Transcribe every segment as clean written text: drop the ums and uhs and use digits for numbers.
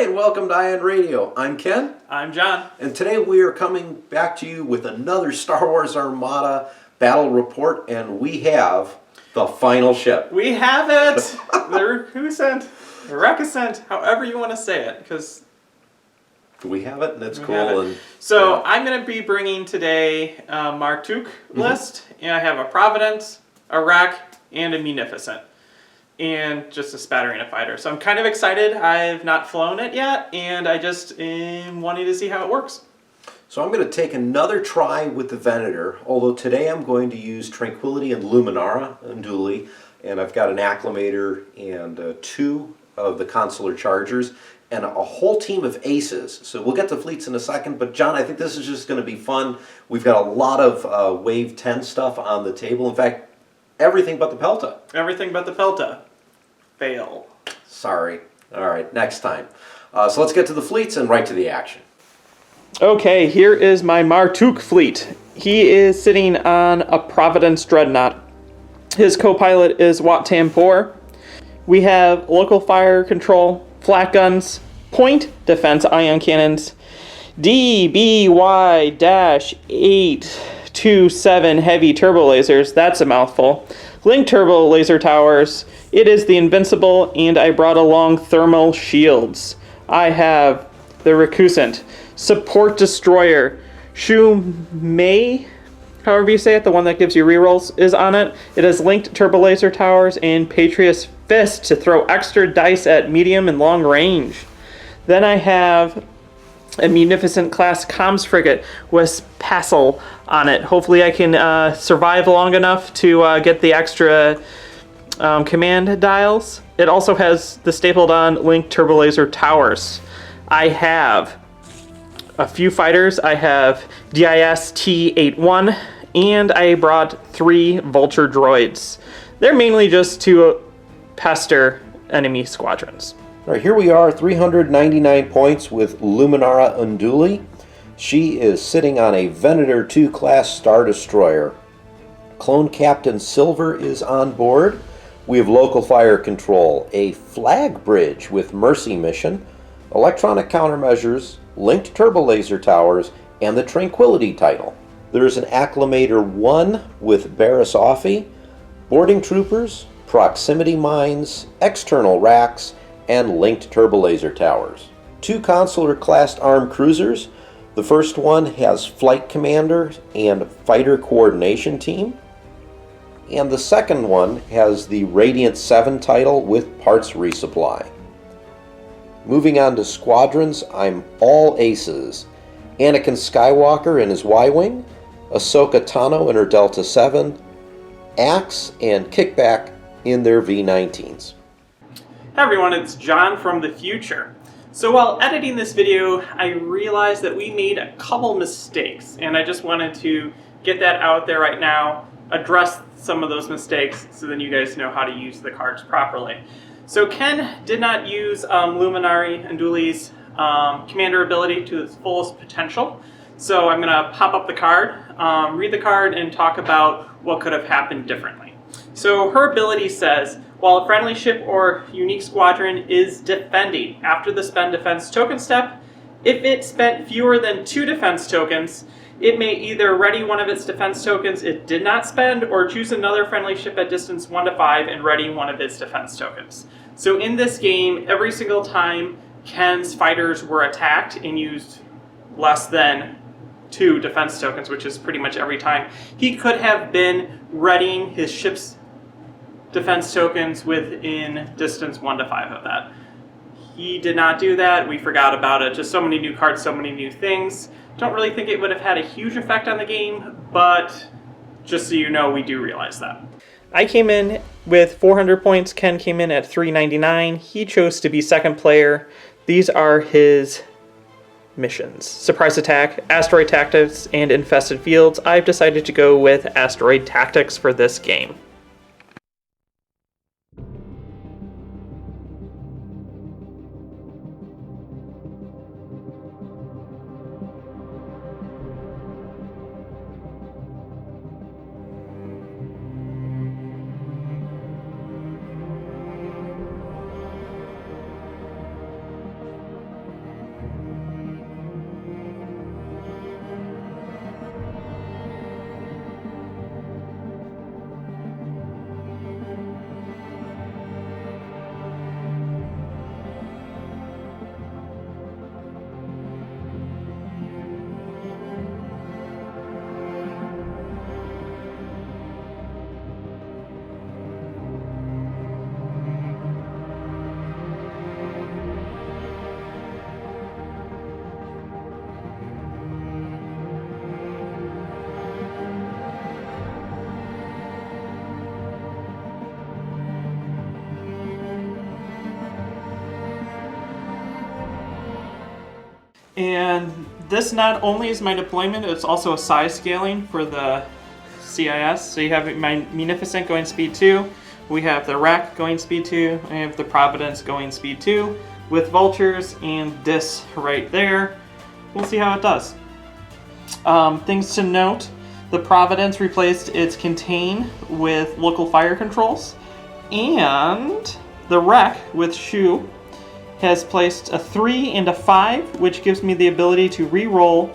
and welcome to Ion Radio. I'm Ken. I'm John. And today we are coming back to you with another Star Wars Armada battle report, and we have the final ship. We have it! The Recusant, however you want to say it, because we have it, and it's cool. And so I'm going to be bringing today a Mar Tuuk list, and I have a Providence, a Wreck, and a Munificent, and just a spattering of fighters. So I'm kind of excited. I've not flown it yet, and I just am wanting to see how it works. So I'm going to take another try with the Venator, although today I'm going to use Tranquility and Luminara Unduli, and I've got an Acclimator and two of the Consular Chargers, and a whole team of aces. So we'll get to fleets in a second, but John, I think this is just going to be fun. We've got a lot of Wave 10 stuff on the table. In fact, everything but the Pelta. Everything but the Pelta. Fail. Sorry. All right, next time. So let's get to the fleets and right to the action. Okay, here is my Mar Tuuk fleet. He is sitting on a Providence Dreadnought. His co-pilot is Wat Tambor. We have local fire control, flak guns, point defense ion cannons, DBY-827 heavy turbo lasers, that's a mouthful, linked turbo laser towers, it is the Invincible, and I brought along thermal shields. I have the Recusant, Support Destroyer, Shu Mei, however you say it, the one that gives you rerolls, is on it. It has linked turbo laser towers and Patriot's Fist to throw extra dice at medium and long range. Then I have a Munificent-class comms frigate with Passel on it. Hopefully I can survive long enough to get the extra command dials. It also has the stapled-on linked turbo laser towers. I have a few fighters. I have DIS T-81, and I brought 3 Vulture droids. They're mainly just to pester enemy squadrons. All right, here we are, 399 points with Luminara Unduli. She is sitting on a Venator 2 class Star Destroyer. Clone Captain Silver is on board. We have local fire control, a flag bridge with Mercy mission, electronic countermeasures, linked turbo laser towers, and the Tranquility title. There's an Acclimator 1 with Barriss Offee, boarding troopers, proximity mines, external racks, and linked turbo laser towers. 2 Consular class armed cruisers. The first one has flight commander and fighter coordination team, and the second one has the Radiant 7 title with parts resupply. Moving on to squadrons, I'm all aces. Anakin Skywalker in his Y-Wing, Ahsoka Tano in her Delta 7, Axe and Kickback in their V-19s. Hi everyone, it's John from the future. So while editing this video, I realized that we made a couple mistakes, and I just wanted to get that out there right now, address some of those mistakes so then you guys know how to use the cards properly. So Ken did not use Luminara Unduli's commander ability to its fullest potential. So I'm going to pop up the card, read the card, and talk about what could have happened differently. So her ability says, while a friendly ship or unique squadron is defending after the spend defense token step, if it spent fewer than 2 defense tokens, it may either ready one of its defense tokens it did not spend, or choose another friendly ship at distance 1 to 5 and ready one of its defense tokens. So in this game, every single time Ken's fighters were attacked and used less than 2 defense tokens, which is pretty much every time, he could have been readying his ship's defense tokens within distance 1 to 5 of that. He did not do that. We forgot about it. Just so many new cards, so many new things. Don't really think it would have had a huge effect on the game, but just so you know, we do realize that. I came in with 400 points. Ken came in at 399. He chose to be second player. These are his missions: Surprise Attack, Asteroid Tactics, and Infested Fields. I've decided to go with Asteroid Tactics for this game. And this not only is my deployment, it's also a size scaling for the CIS. So you have my Munificent going speed 2, we have the Wreck going speed 2, and I have the Providence going speed 2 with vultures and this right there. We'll see how it does. Things to note, the Providence replaced its contain with local fire controls, and the Wreck with Shoe has placed a 3 and a 5, which gives me the ability to re-roll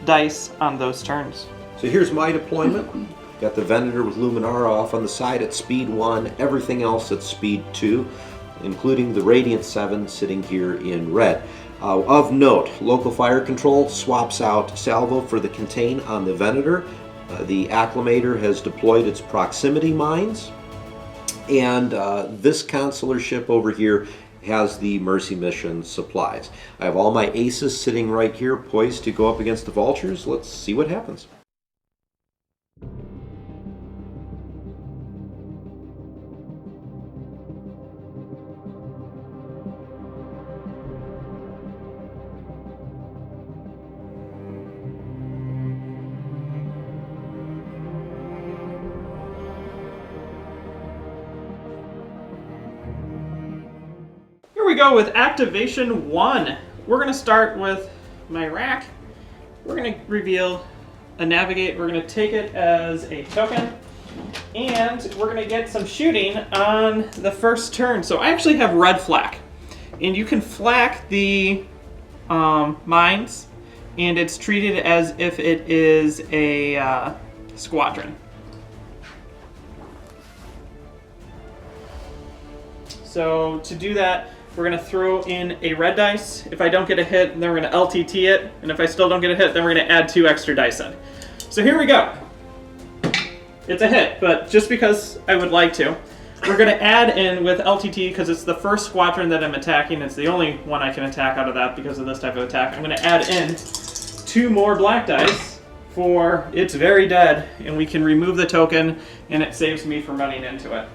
dice on those turns. So here's my deployment. Got the Venator with Luminara off on the side at speed 1, everything else at speed 2, including the Radiant 7 sitting here in red. Of note, local fire control swaps out salvo for the contain on the Venator. The Acclimator has deployed its proximity mines, and this consular ship over here has the Mercy Mission supplies. I have all my aces sitting right here poised to go up against the vultures. Let's see what happens. Here we go with activation 1. We're going to start with my rack. We're going to reveal a navigate. We're going to take it as a token, and we're going to get some shooting on the first turn. So I actually have red flak, and you can flak the mines, and it's treated as if it is a squadron. So to do that, we're going to throw in a red dice. If I don't get a hit, then we're going to LTT it. And if I still don't get a hit, then we're going to add 2 extra dice in. So here we go. It's a hit, but just because I would like to. We're going to add in with LTT, because it's the first squadron that I'm attacking. It's the only one I can attack out of that because of this type of attack. I'm going to add in 2 more black dice for it's very dead. And we can remove the token, and it saves me from running into it.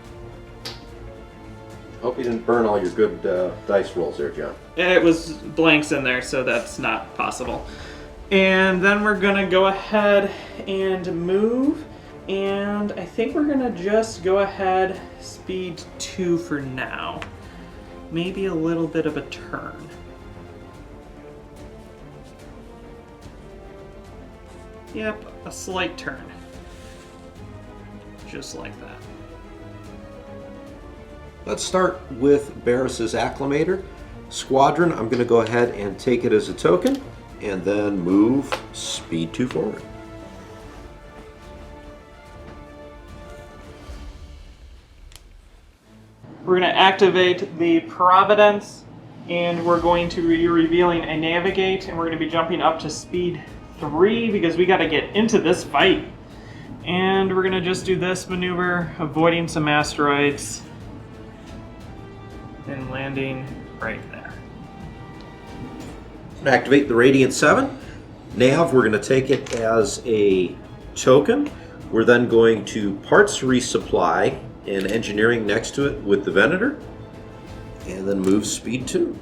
Hope you didn't burn all your good dice rolls there, John. It was blanks in there, so that's not possible. And then we're going to go ahead and move. And I think we're going to just go ahead speed 2 for now. Maybe a little bit of a turn. Yep, a slight turn. Just like that. Let's start with Barris's Acclimator. Squadron, I'm going to go ahead and take it as a token, and then move speed 2 forward. We're going to activate the Providence, and we're going to be revealing a Navigate, and we're going to be jumping up to speed 3 because we got to get into this fight. And we're going to just do this maneuver, avoiding some asteroids, and landing right there. Activate the Radiant 7. Nav, we're going to take it as a token. We're then going to parts resupply and engineering next to it with the Venator, and then move speed 2.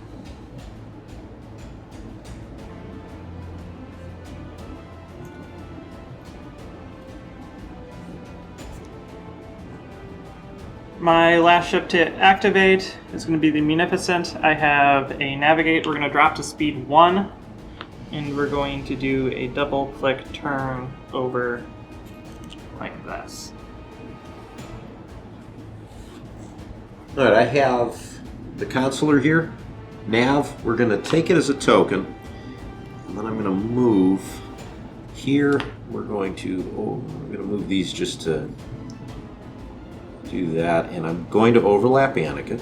My last ship to activate is going to be the Munificent. I have a Navigate. We're going to drop to speed 1, and we're going to do a double-click turn over like this. All right, I have the consular here. Nav, we're going to take it as a token, and then I'm going to move here. We're going to move these just to do that, and I'm going to overlap Anakin.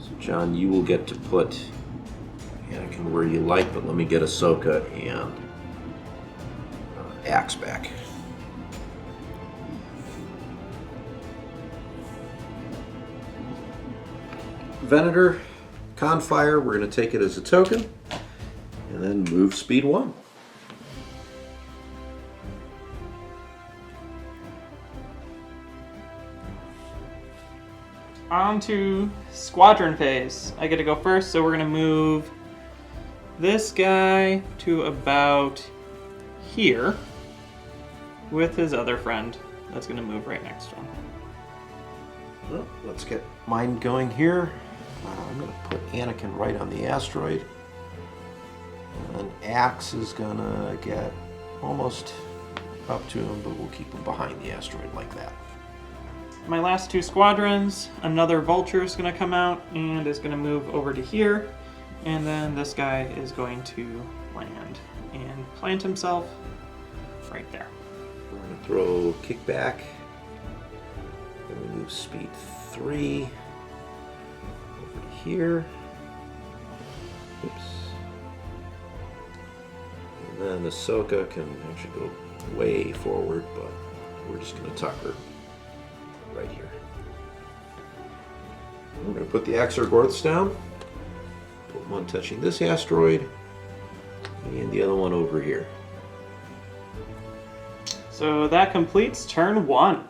So John, you will get to put Anakin where you like, but let me get Ahsoka and Axe back. Venator, Confire, we're going to take it as a token, and then move speed 1. On to squadron phase. I get to go first, so we're going to move this guy to about here with his other friend that's going to move right next to him. Well, let's get mine going here. I'm going to put Anakin right on the asteroid. And Axe is going to get almost up to him, but we'll keep him behind the asteroid like that. My last two squadrons, another vulture is going to come out and is going to move over to here. And then this guy is going to land and plant himself right there. We're going to throw kickback. Then we move speed 3 over to here. Oops. And then Ahsoka can actually go way forward, but we're just going to tuck her right here. We're going to put the Exargorths down. Put one touching this asteroid, and the other one over here. So that completes turn 1.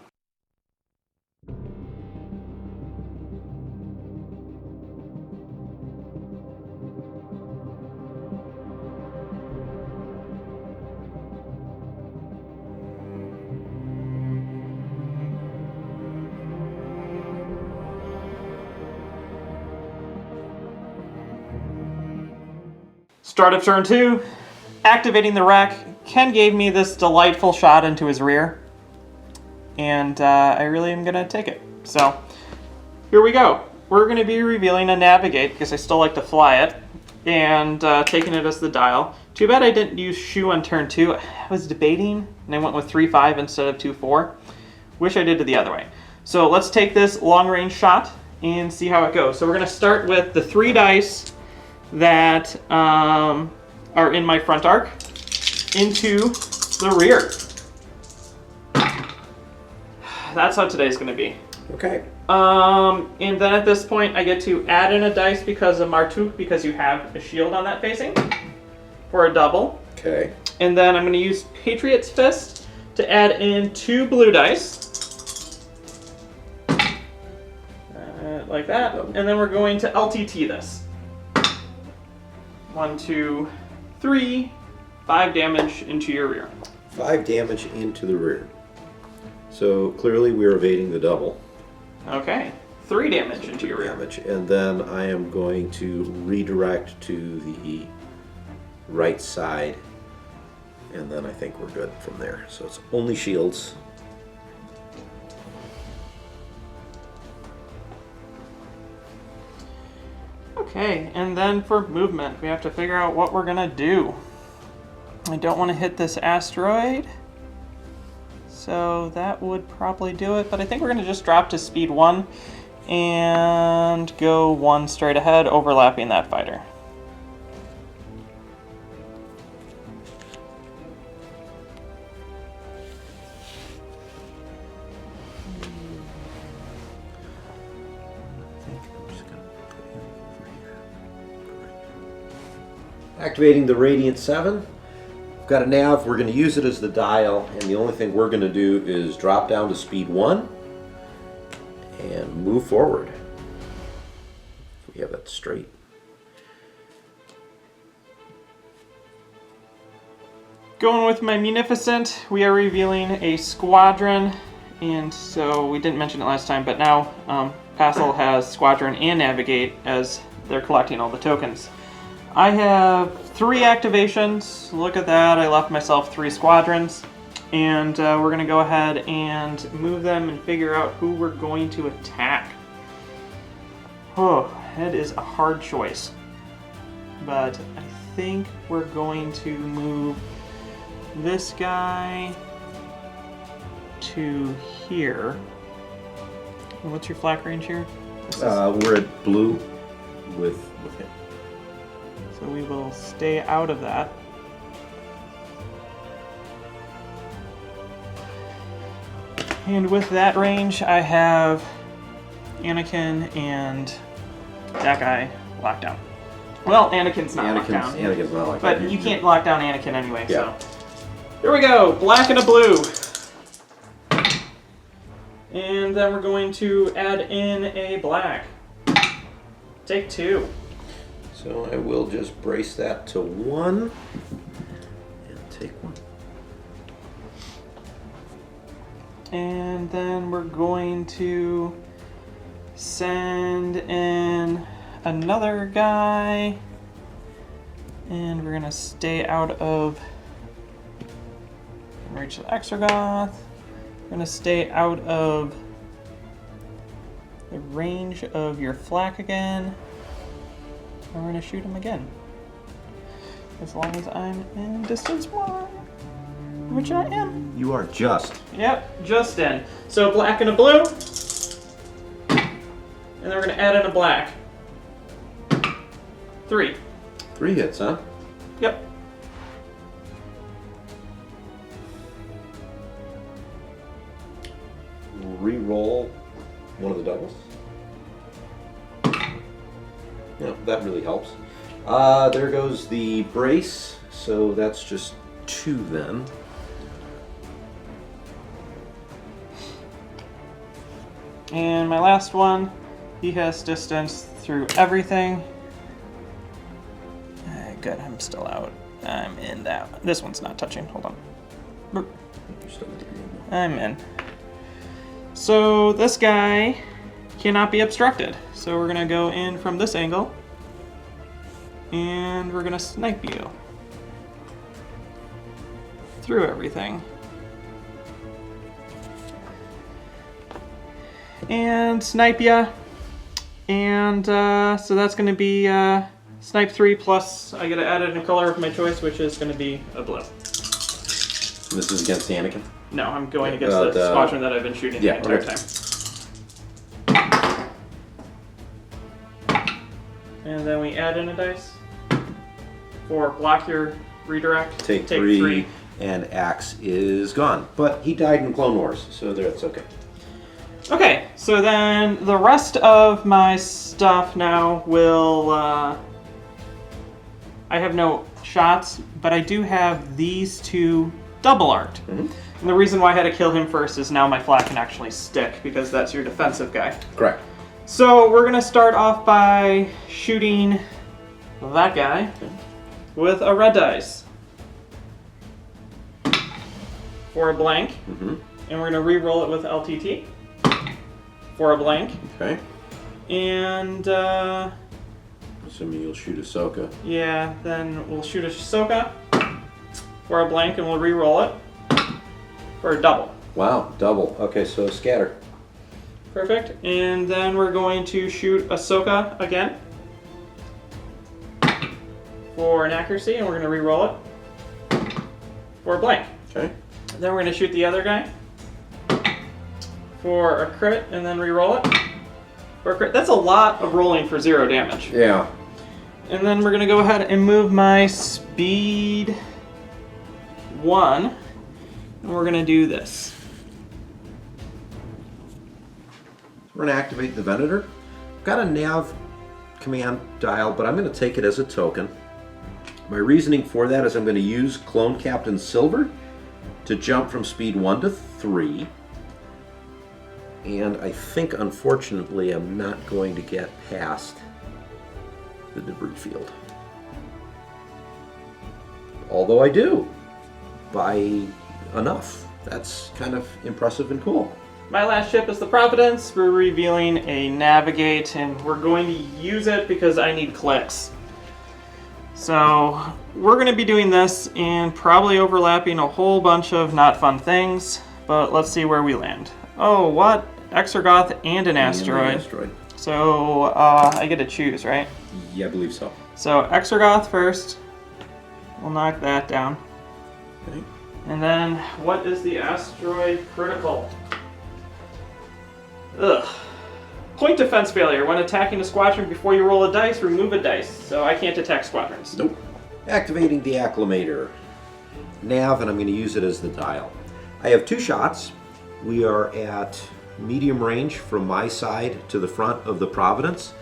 Start of turn 2, activating the rack. Ken gave me this delightful shot into his rear, and I really am going to take it. So, here we go. We're going to be revealing a navigate, because I still like to fly it, and taking it as the dial. Too bad I didn't use shoe on turn 2. I was debating, and I went with 3-5 instead of 2-4. Wish I did it the other way. So let's take this long-range shot and see how it goes. So we're going to start with the 3 dice that are in my front arc into the rear. That's how today's going to be. Okay. And then at this point, I get to add in a dice because of Mar Tuuk, because you have a shield on that facing for a double. Okay. And then I'm going to use Patriot's Fist to add in 2 blue dice. Like that. And then we're going to LTT this. 1, 2, 3, 5 damage into your rear. 5 damage into the rear. So clearly we're evading the double. Okay. 3 damage into your rear. Damage, and then I am going to redirect to the right side, and then I think we're good from there. So it's only shields. Okay, and then for movement, we have to figure out what we're gonna do. I don't want to hit this asteroid, so that would probably do it, but I think we're gonna just drop to speed 1 and go 1 straight ahead, overlapping that fighter. Activating the Radiant 7. We've got a nav. We're going to use it as the dial, and the only thing we're going to do is drop down to speed 1 and move forward. We have that straight. Going with my Munificent, we are revealing a squadron, and so we didn't mention it last time, but now Passel has squadron and navigate as they're collecting all the tokens. I have 3 activations. Look at that, I left myself 3 squadrons, and we're going to go ahead and move them and figure out who we're going to attack. Oh, that is a hard choice, but I think we're going to move this guy to here. What's your flak range here? We're at blue with him. So we will stay out of that. And with that range, I have Anakin and that guy locked down. Well, Anakin's not locked down. Anakin's not locked down. But you can't lock down Anakin anyway, so. Here we go, black and a blue. And then we're going to add in a black. Take 2. So I will just brace that to 1 and take 1. And then we're going to send in another guy. And we're going to stay out of reach the Extragoth. We're going to stay out of the range of your flak again. And we're going to shoot him again. As long as I'm in distance 1. Which I am. You are just. Yep, just in. So black and a blue. And then we're going to add in a black. 3. 3 hits, huh? Yep. Re-roll one of the doubles. Yeah, that really helps. There goes the brace, so that's just 2 then. And my last one, he has distance through everything. Good, I'm still out. I'm in that one. This one's not touching. Hold on. Boop. I'm in. So this guy cannot be obstructed. So we're gonna go in from this angle. And we're gonna snipe you. Through everything. And snipe ya. And so that's gonna be snipe 3 plus I gotta add in a color of my choice, which is gonna be a blue. This is against Anakin? No, I'm going against the squadron that I've been shooting the entire time. And then we add in a dice for block your redirect. Take 3, and Axe is gone. But he died in Clone Wars, so that's okay. Okay, so then the rest of my stuff now will... I have no shots, but I do have these 2 double arced. And the reason why I had to kill him first is now my flak can actually stick, because that's your defensive guy. Correct. So we're going to start off by shooting that guy with a red dice for a blank. And we're going to re-roll it with LTT for a blank. Okay. And... assuming you'll shoot Ahsoka. yeah, then we'll shoot Ahsoka for a blank and we'll re-roll it for a double. Wow, double. Okay, so scatter. Perfect. And then we're going to shoot Ahsoka again for an accuracy, and we're going to re-roll it for a blank. Okay. Then we're going to shoot the other guy for a crit, and then re-roll it for a crit. That's a lot of rolling for 0 damage. Yeah. And then we're going to go ahead and move my speed 1, and we're going to do this. We're going to activate the Venator. I've got a nav command dial, but I'm going to take it as a token. My reasoning for that is I'm going to use Clone Captain Silver to jump from speed 1 to 3. And I think, unfortunately, I'm not going to get past the debris field. Although I do, by enough. That's kind of impressive and cool. My last ship is the Providence. We're revealing a Navigate, and we're going to use it because I need clicks. So we're going to be doing this and probably overlapping a whole bunch of not fun things, but let's see where we land. Oh, what? Extragoth and an asteroid. So I get to choose, right? Yeah, I believe so. So Extragoth first. We'll knock that down. Okay. And then what is the asteroid critical? Ugh. Point defense failure. When attacking a squadron before you roll a dice, remove a dice. So I can't attack squadrons. Nope. Activating the Acclimator. Nav, and I'm going to use it as the dial. I have 2 shots. We are at medium range from my side to the front of the Providence.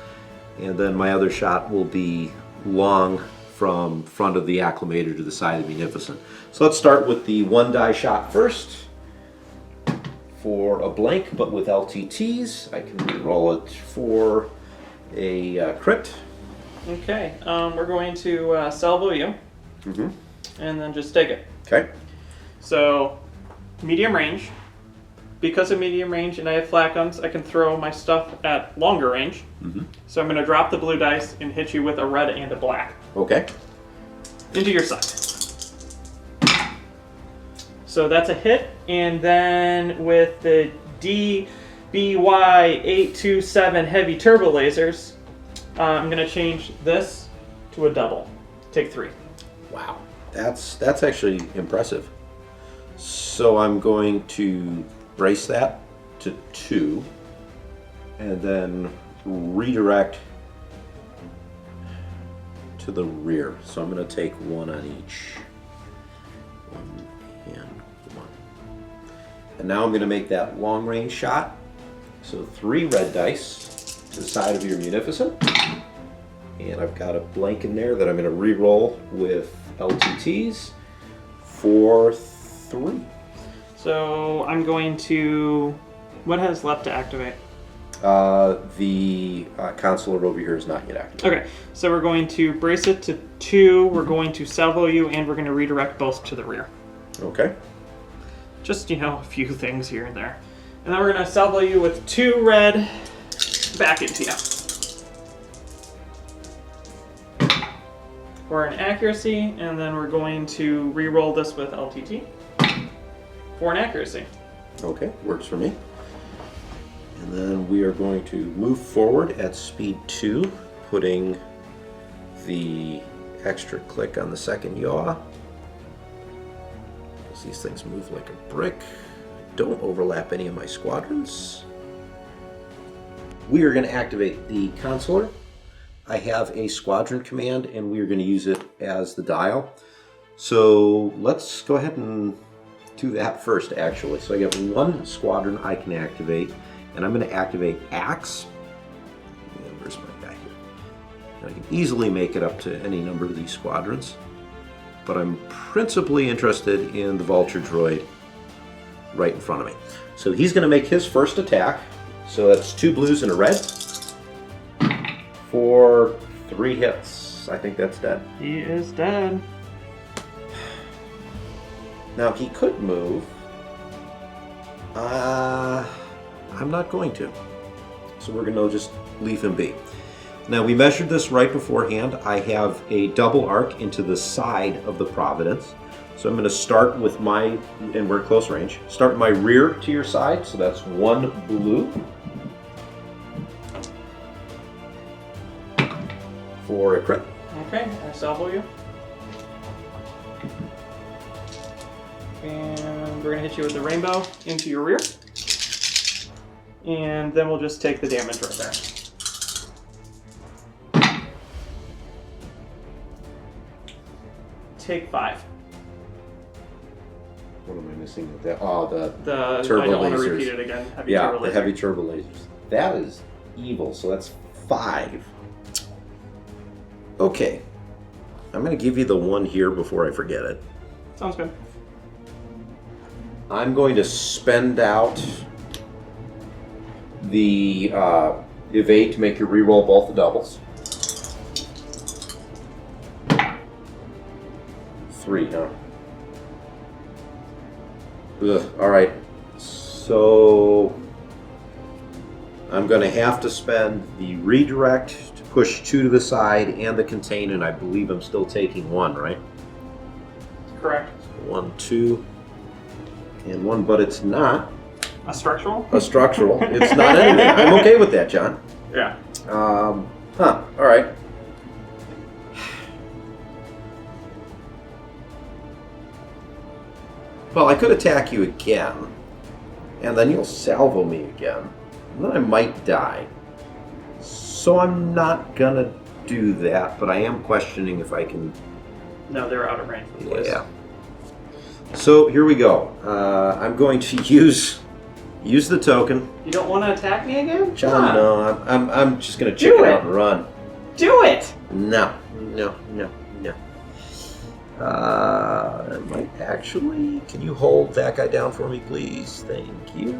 And then my other shot will be long from front of the Acclimator to the side of the Munificent. So let's start with the 1 die shot first. for a blank, but with LTTs. I can re-roll it for a crit. Okay, we're going to salvo you, and then just take it. Okay. So, medium range. Because of medium range and I have flat guns, I can throw my stuff at longer range. So I'm going to drop the blue dice and hit you with a red and a black. Okay. Into your side. So that's a hit, and then with the DBY827 heavy turbo lasers, I'm going to change this to a double. Take 3. Wow, that's actually impressive. So I'm going to brace that to 2, and then redirect to the rear. So I'm going to take 1 on each. 1 and 1. And now I'm going to make that long range shot. So 3 red dice to the side of your Munificent. And I've got a blank in there that I'm going to re-roll with LTTs for 3. So I'm going to... What has left to activate? The consular over here is not yet active. Okay, so we're going to brace it to 2, we're going to salvo you, and we're going to redirect both to the rear. Okay. Just, a few things here and there. And then we're going to salvo you with 2 red back into you. For an accuracy, and then we're going to re-roll this with LTT for an accuracy. Okay, works for me. And then we are going to move forward at speed 2, putting the extra click on the second yaw. As these things move like a brick. Don't overlap any of my squadrons. We are going to activate the consular. I have a squadron command, and we are going to use it as the dial. So let's go ahead and do that first, actually. So I got 1 squadron I can activate, and I'm going to activate Axe. And where's my guy here? And I can easily make it up to any number of these squadrons, but I'm principally interested in the Vulture droid right in front of me. So he's going to make his first attack. So that's 2 blues and a red for 3 hits. I think that's dead. He is dead. Now he could move. I'm not going to. So we're going to just leave him be. Now we measured this right beforehand. I have a double arc into the side of the Providence. So I'm going to start with my, and we're close range, start my rear to your side. So that's 1 blue. For a crit. Okay, I salvo you. And we're going to hit you with the rainbow into your rear. And then we'll just take the damage right there. Take 5. What am I missing with that? Oh, the turbo lasers. I don't want to repeat it again. Heavy turbo lasers. That is evil, so that's 5. Okay. I'm going to give you the 1 here before I forget it. Sounds good. I'm going to spend out the evade to make you reroll both the doubles. 3, huh? Ugh, alright. So I'm going to have to spend the redirect to push 2 to the side and the contain, and I believe I'm still taking 1, right? Correct. 1, 2, and 1, but it's not. A structural? A structural. It's not anything. I'm okay with that, John. Yeah. Alright. Well, I could attack you again, and then you'll salvo me again, and then I might die. So I'm not gonna do that, but I am questioning if I can... No, they're out of range for the place. Yeah. So here we go. I'm going to use the token. You don't want to attack me again? John, no, I'm just gonna chicken out and run. Do it! No. It might actually... Can you hold that guy down for me, please? Thank you.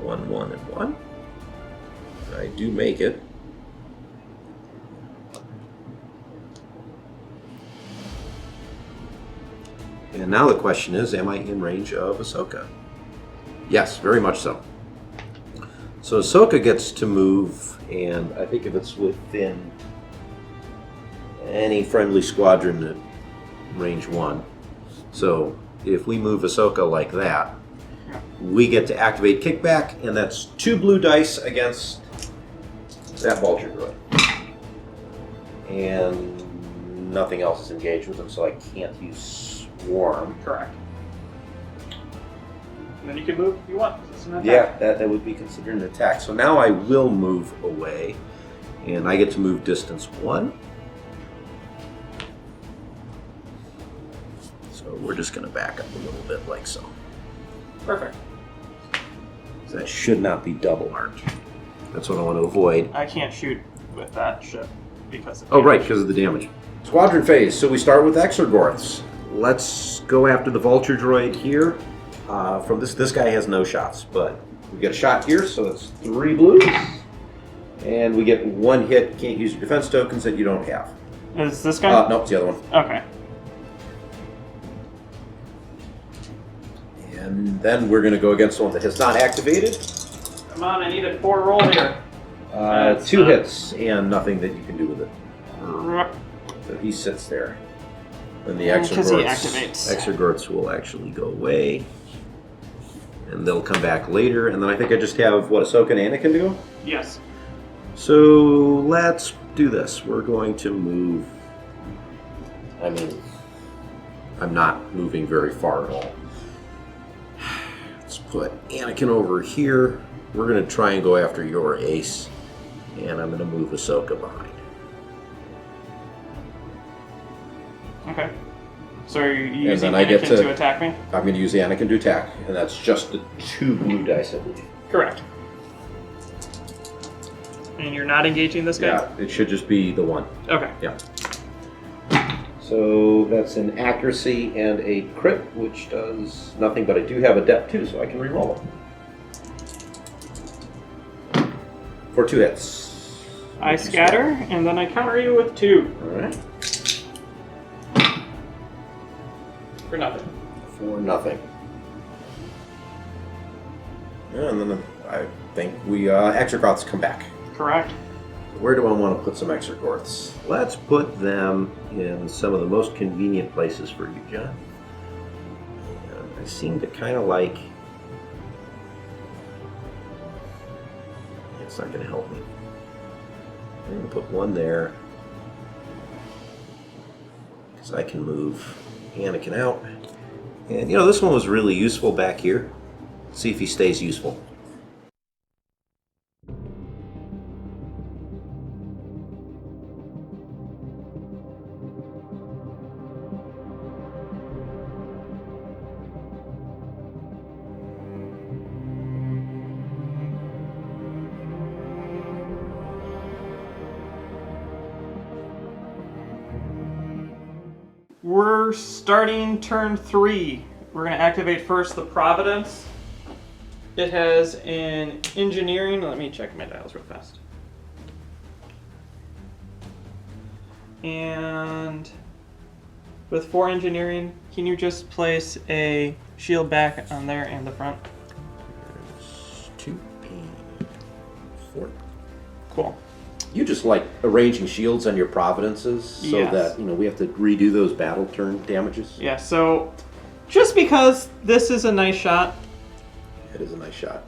1, 1, and 1. I do make it. And now the question is, am I in range of Ahsoka? Yes, very much so. So Ahsoka gets to move, and I think if it's within any friendly squadron at range 1. So if we move Ahsoka like that, we get to activate kickback, and that's 2 blue dice against that vulture droid. And nothing else is engaged with him, so I can't use Swarm. Correct. And then you can move if you want. It's an attack. Yeah, that would be considered an attack. So now I will move away, and I get to move distance 1. So we're just going to back up a little bit like so. Perfect. So that should not be double armed. That's what I want to avoid. I can't shoot with that ship because of Oh, right, because of the damage. Squadron phase. So we start with Exorgorths. Let's go after the Vulture droid here. From this guy has no shots, but we get a shot here, so it's 3 blues. And we get 1 hit. Can't use your defense tokens that you don't have. Is this guy? No, it's the other one. Okay. And then we're going to go against the one that has not activated. Come on, I need a 4 roll here. 2 hits and nothing that you can do with it. So he sits there. And the Because he activates. Exorgorths will actually go away. And they'll come back later. And then I think I just have, what, Ahsoka and Anakin to go? Yes. So let's do this. We're going to move. I mean, I'm not moving very far at all. Let's put Anakin over here. We're going to try and go after your ace. And I'm going to move Ahsoka behind. Okay. So are you And using then I get Anakin to attack me? I'm going to use the Anakin to attack. And that's just the 2 blue dice, I believe. Correct. And you're not engaging this guy? Yeah, it should just be the 1. Okay. Yeah. So that's an accuracy and a crit, which does nothing, but I do have a depth 2, so I can reroll it. For 2 hits. I scatter, and then I counter you with 2. Alright. For nothing. For nothing. Yeah, and then I think we Exorgorths come back. Correct. Where do I want to put some Exorgorths? Let's put them in some of the most convenient places for you, John. And I seem to kind of like... It's not going to help me. I'm going to put 1 there. Because I can move Anakin out. And, you know, this one was really useful back here. Let's see if he stays useful. We're starting turn 3. We're going to activate first the Providence. It has an engineering. Let me check my dials real fast. And with 4 engineering, can you just place a shield back on there and the front? There's 2 and 4. Cool. You just like arranging shields on your Providences so Yes. that, you know, we have to redo those battle turn damages. Yeah, so just because this is a nice shot, It is a nice shot.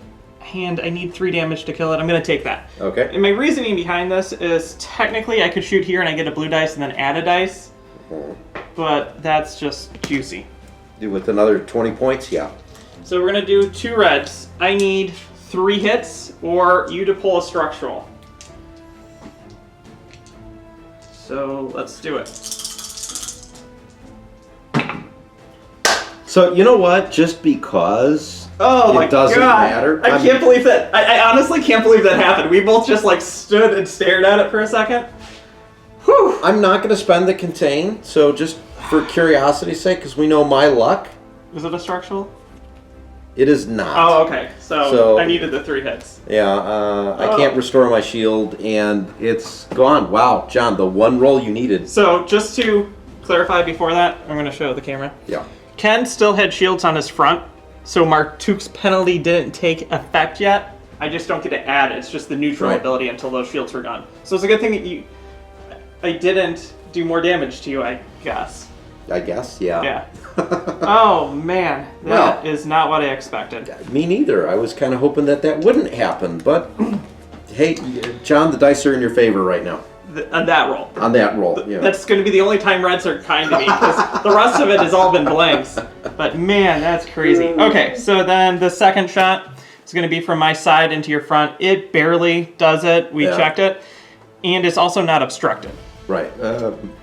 and I need 3 damage to kill it, I'm going to take that. Okay. And my reasoning behind this is technically I could shoot here and I get a blue dice and then add a dice, but that's just juicy. With another 20 points, yeah. So we're going to do 2 reds. I need 3 hits or you to pull a structural. So let's do it. So, you know what? Just because Oh my it doesn't god! matter. I can't believe that. I honestly can't believe that happened. We both just like stood and stared at it for a second. Whew. I'm not going to spend the contain, so just for curiosity's sake, because we know my luck. Is it a structural? It is not. Oh, okay. So I needed the 3 hits. Yeah, I can't restore my shield, and it's gone. Wow, John, the one roll you needed. So just to clarify before that, I'm going to show the camera. Yeah. Ken still had shields on his front, so Mar Tuuk's penalty didn't take effect yet. I just don't get to add it. It's just the neutral ability until those shields were gone. So it's a good thing that I didn't do more damage to you, I guess. I guess, yeah. Yeah. Oh, man. That is not what I expected. Me neither. I was kind of hoping that wouldn't happen, but hey, John, the dice are in your favor right now. On that roll. On that roll, yeah. That's going to be the only time reds are kind to me, because the rest of it has all been blanks. But man, that's crazy. Okay, so then the second shot is going to be from my side into your front. It barely does it. We checked it. And it's also not obstructed. Right.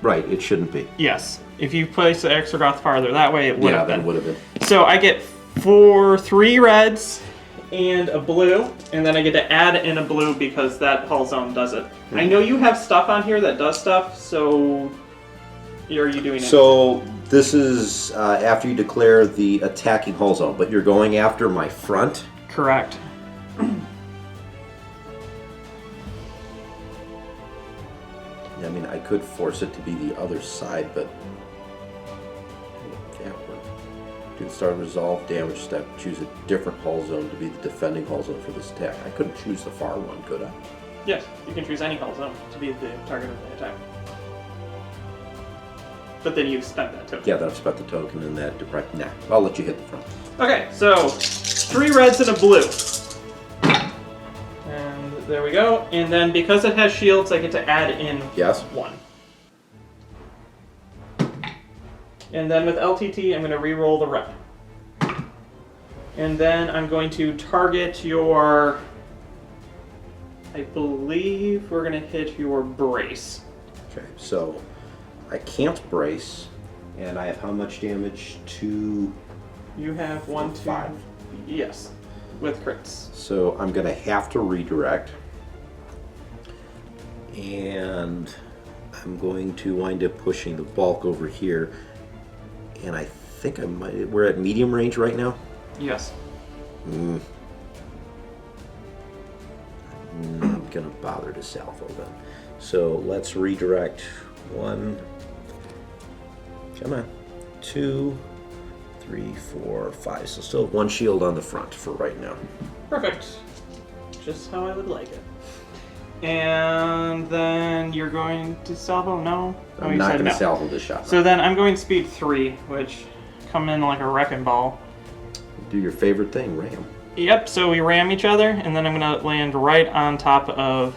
Right, it shouldn't be. Yes. If you place the Extragoth farther that way, it would have been. Yeah, it would have been. So I get 3 reds and a blue, and then I get to add in a blue because that hull zone does it. I know you have stuff on here that does stuff, so are you doing it? So this is after you declare the attacking hull zone, but you're going after my front? Correct. I mean, I could force it to be the other side, but it can't work. You can start resolve damage step, choose a different hull zone to be the defending hull zone for this attack. I couldn't choose the far one, could I? Yes, you can choose any hull zone to be the target of the attack. But then you've spent that token. Yeah, then I've spent the token in that direct. Nah, I'll let you hit the front. Okay, so 3 reds and a blue. And there we go. And then because it has shields, I get to add in 1. And then with LTT, I'm going to re-roll the red. And then I'm going to target your... I believe we're going to hit your brace. Okay, so I can't brace, and I have how much damage? 2... You have 1, 2... 5. Yes, with crits. So I'm going to have to redirect. And I'm going to wind up pushing the bulk over here. And I think I might... We're at medium range right now? Yes. I'm not going to bother to salvo then. So let's redirect 1. Come on. 2, 3, 4, 5. So still 1 shield on the front for right now. Perfect. Just how I would like it. And then you're going to salvo? No? I'm not going to salvo this shot. So then I'm going speed 3, which come in like a wrecking ball. Do your favorite thing, ram. Yep, so we ram each other, and then I'm going to land right on top of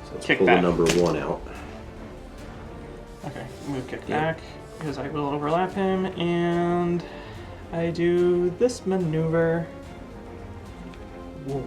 So pull the number 1 out. Okay, move kickback, because I will overlap him, and I do this maneuver. Whoa.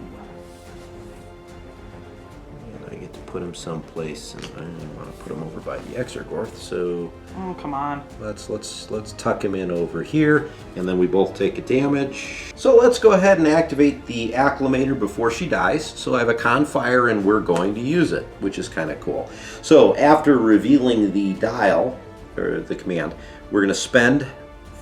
And I get to put him someplace, and I want to put him over by the Exargorth, so... Oh, come on. Let's tuck him in over here, and then we both take a damage. So let's go ahead and activate the Acclimator before she dies. So I have a Confire, and we're going to use it, which is kind of cool. So after revealing the dial, or the command, we're going to spend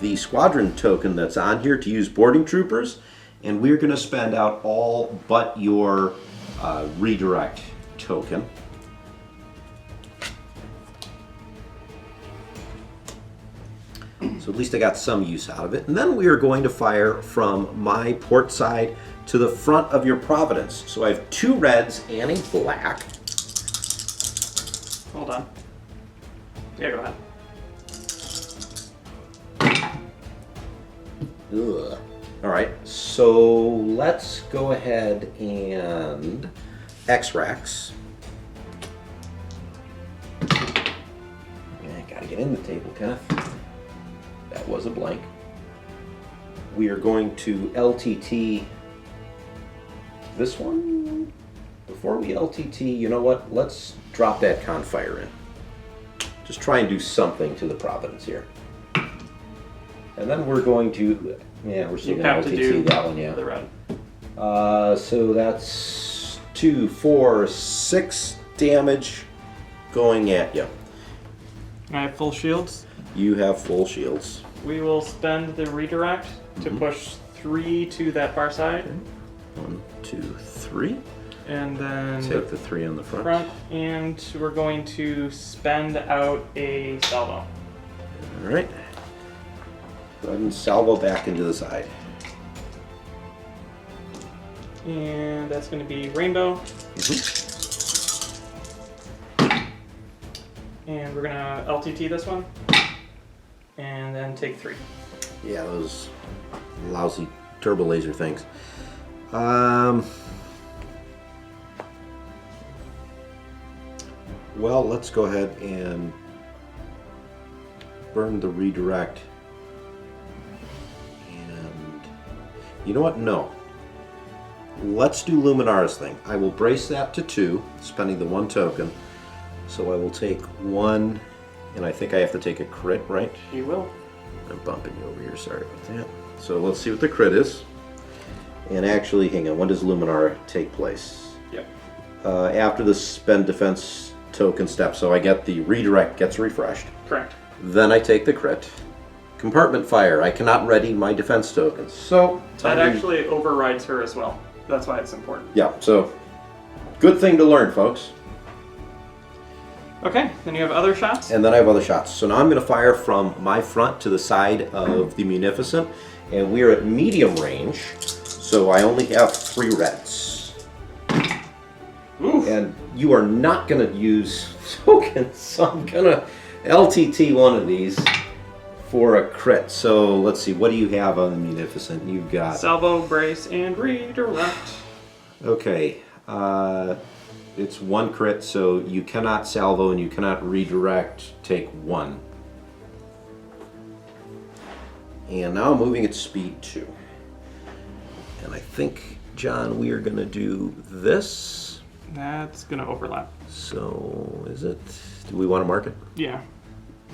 the Squadron token that's on here to use Boarding Troopers, and we're going to spend out all but your redirect token. So at least I got some use out of it. And then we are going to fire from my port side to the front of your Providence. So I have 2 reds and a black. Hold on. Yeah, go ahead. Ugh. All right, so let's go ahead and X-Rax. Yeah, gotta get in the table, Kenneth. That was a blank. We are going to LTT this one. Before we LTT, you know what? Let's drop that Confire in. Just try and do something to the Providence here. And then we're going to, yeah, we're still going to LTT that one, yeah. The red. So that's 2, 4, 6 damage going at you. I have full shields. You have full shields. We will spend the redirect to push 3 to that far side. 1, 2, 3. And then Take the 3 on the front. And we're going to spend out a salvo. Alright. Go ahead and salvo back into the side. And that's going to be rainbow. And we're going to LTT this one. And then take 3. Yeah, those lousy turbo laser things. Well, let's go ahead and burn the redirect. And you know what? No. Let's do Luminara's thing. I will brace that to 2, spending the 1 token. So I will take 1, and I think I have to take a crit, right? You will. I'm bumping you over here, sorry about that. So let's see what the crit is. And actually, hang on, when does Luminara take place? Yep. After the spend defense token step, so I get the redirect gets refreshed. Correct. Then I take the crit. Compartment fire, I cannot ready my defense tokens. So That actually overrides her as well. That's why it's important. Yeah, so good thing to learn, folks. Okay, then you have other shots? And then I have other shots. So now I'm going to fire from my front to the side of the Munificent, and we are at medium range, so I only have 3 reds. Oof. And you are not going to use tokens, so I'm going to LTT one of these for a crit. So let's see, what do you have on the Munificent? You've got... Salvo, brace, and redirect. Okay, it's 1 crit, so you cannot salvo and you cannot redirect. Take 1. And now I'm moving at speed 2. And I think, John, we are going to do this. That's going to overlap. So, is it? Do we want to mark it? Yeah.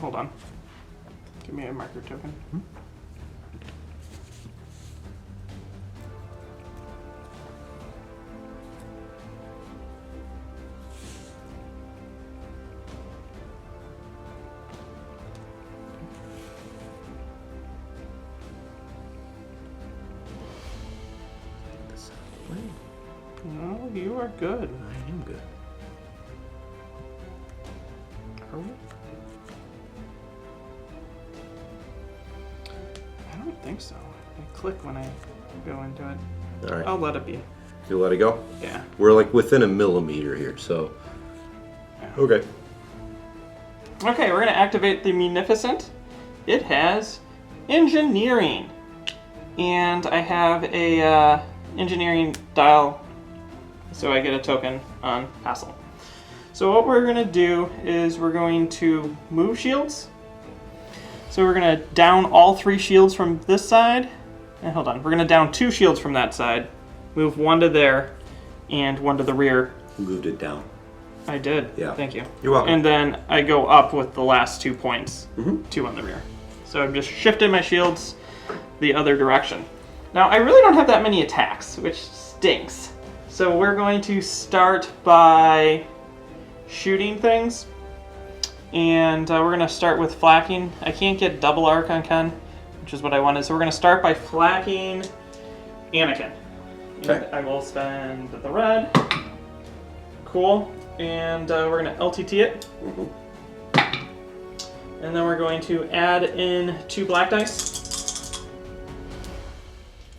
Hold on. Give me a marker token. No, you are good. I am good. Are we? I don't think so. I click when I go into it. All right. I'll let it be. You let it go? Yeah. We're like within a millimeter here, so. Okay. Okay, we're going to activate the Munificent. It has engineering. And I have a engineering dial, so I get a token on Hassel. So what we're going to do is we're going to move shields. So we're going to down all 3 shields from this side. And hold on, we're going to down 2 shields from that side. Move 1 to there and 1 to the rear. Moved it down. I did. Yeah. Thank you. You're welcome. And then I go up with the last 2 points. 2 on the rear. So I've just shifted my shields the other direction. Now I really don't have that many attacks, which stinks. So we're going to start by shooting things. And we're going to start with flacking. I can't get double arc on Ken, which is what I wanted. So we're going to start by flacking Anakin. Okay. And I will spend the red. Cool. And we're going to LTT it. And then we're going to add in 2 black dice.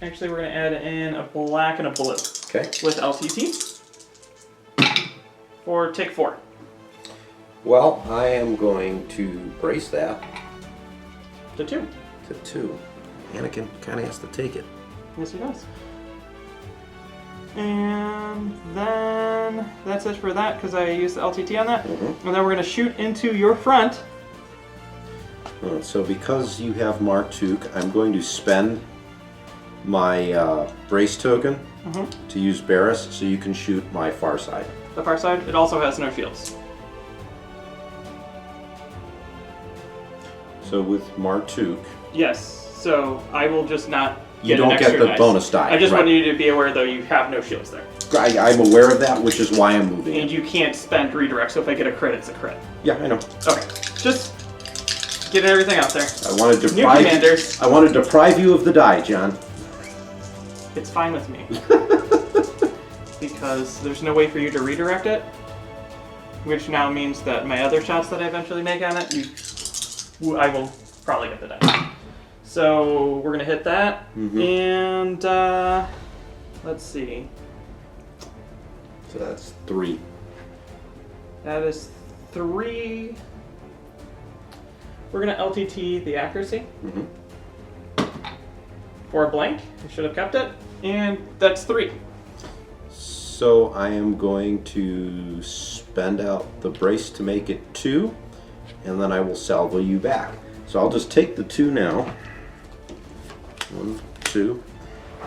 Actually, we're going to add in a black and a blue. Okay. With LTT. For take 4. Well, I am going to brace that To 2. to 2. Anakin kind of has to take it. Yes, he does. And then that's it for that because I used the LTT on that. And then we're going to shoot into your front. So because you have Mar Tuuk, I'm going to spend my brace token to use Barris so you can shoot my far side. The far side, it also has no shields. So with Mar Tuuk, Yes, so I will just not You get an don't get extra the bonus die. I just right. want you to be aware, though, you have no shields there. I'm aware of that, which is why I'm moving. And you can't spend redirect, so if I get a crit, it's a crit. Yeah, I know. Okay, just getting everything out there. I want to New commanders. I want to deprive you of the die, John. It's fine with me. Because there's no way for you to redirect it. Which now means that my other shots that I eventually make on it, I will probably get the die. So we're going to hit that. And let's see. So that's 3. That is 3. We're going to LTT the accuracy. For a blank. I should have kept it. And that's 3. So I am going to spend out the brace to make it 2, and then I will salvo you back. So I'll just take the 2 now. 1, 2.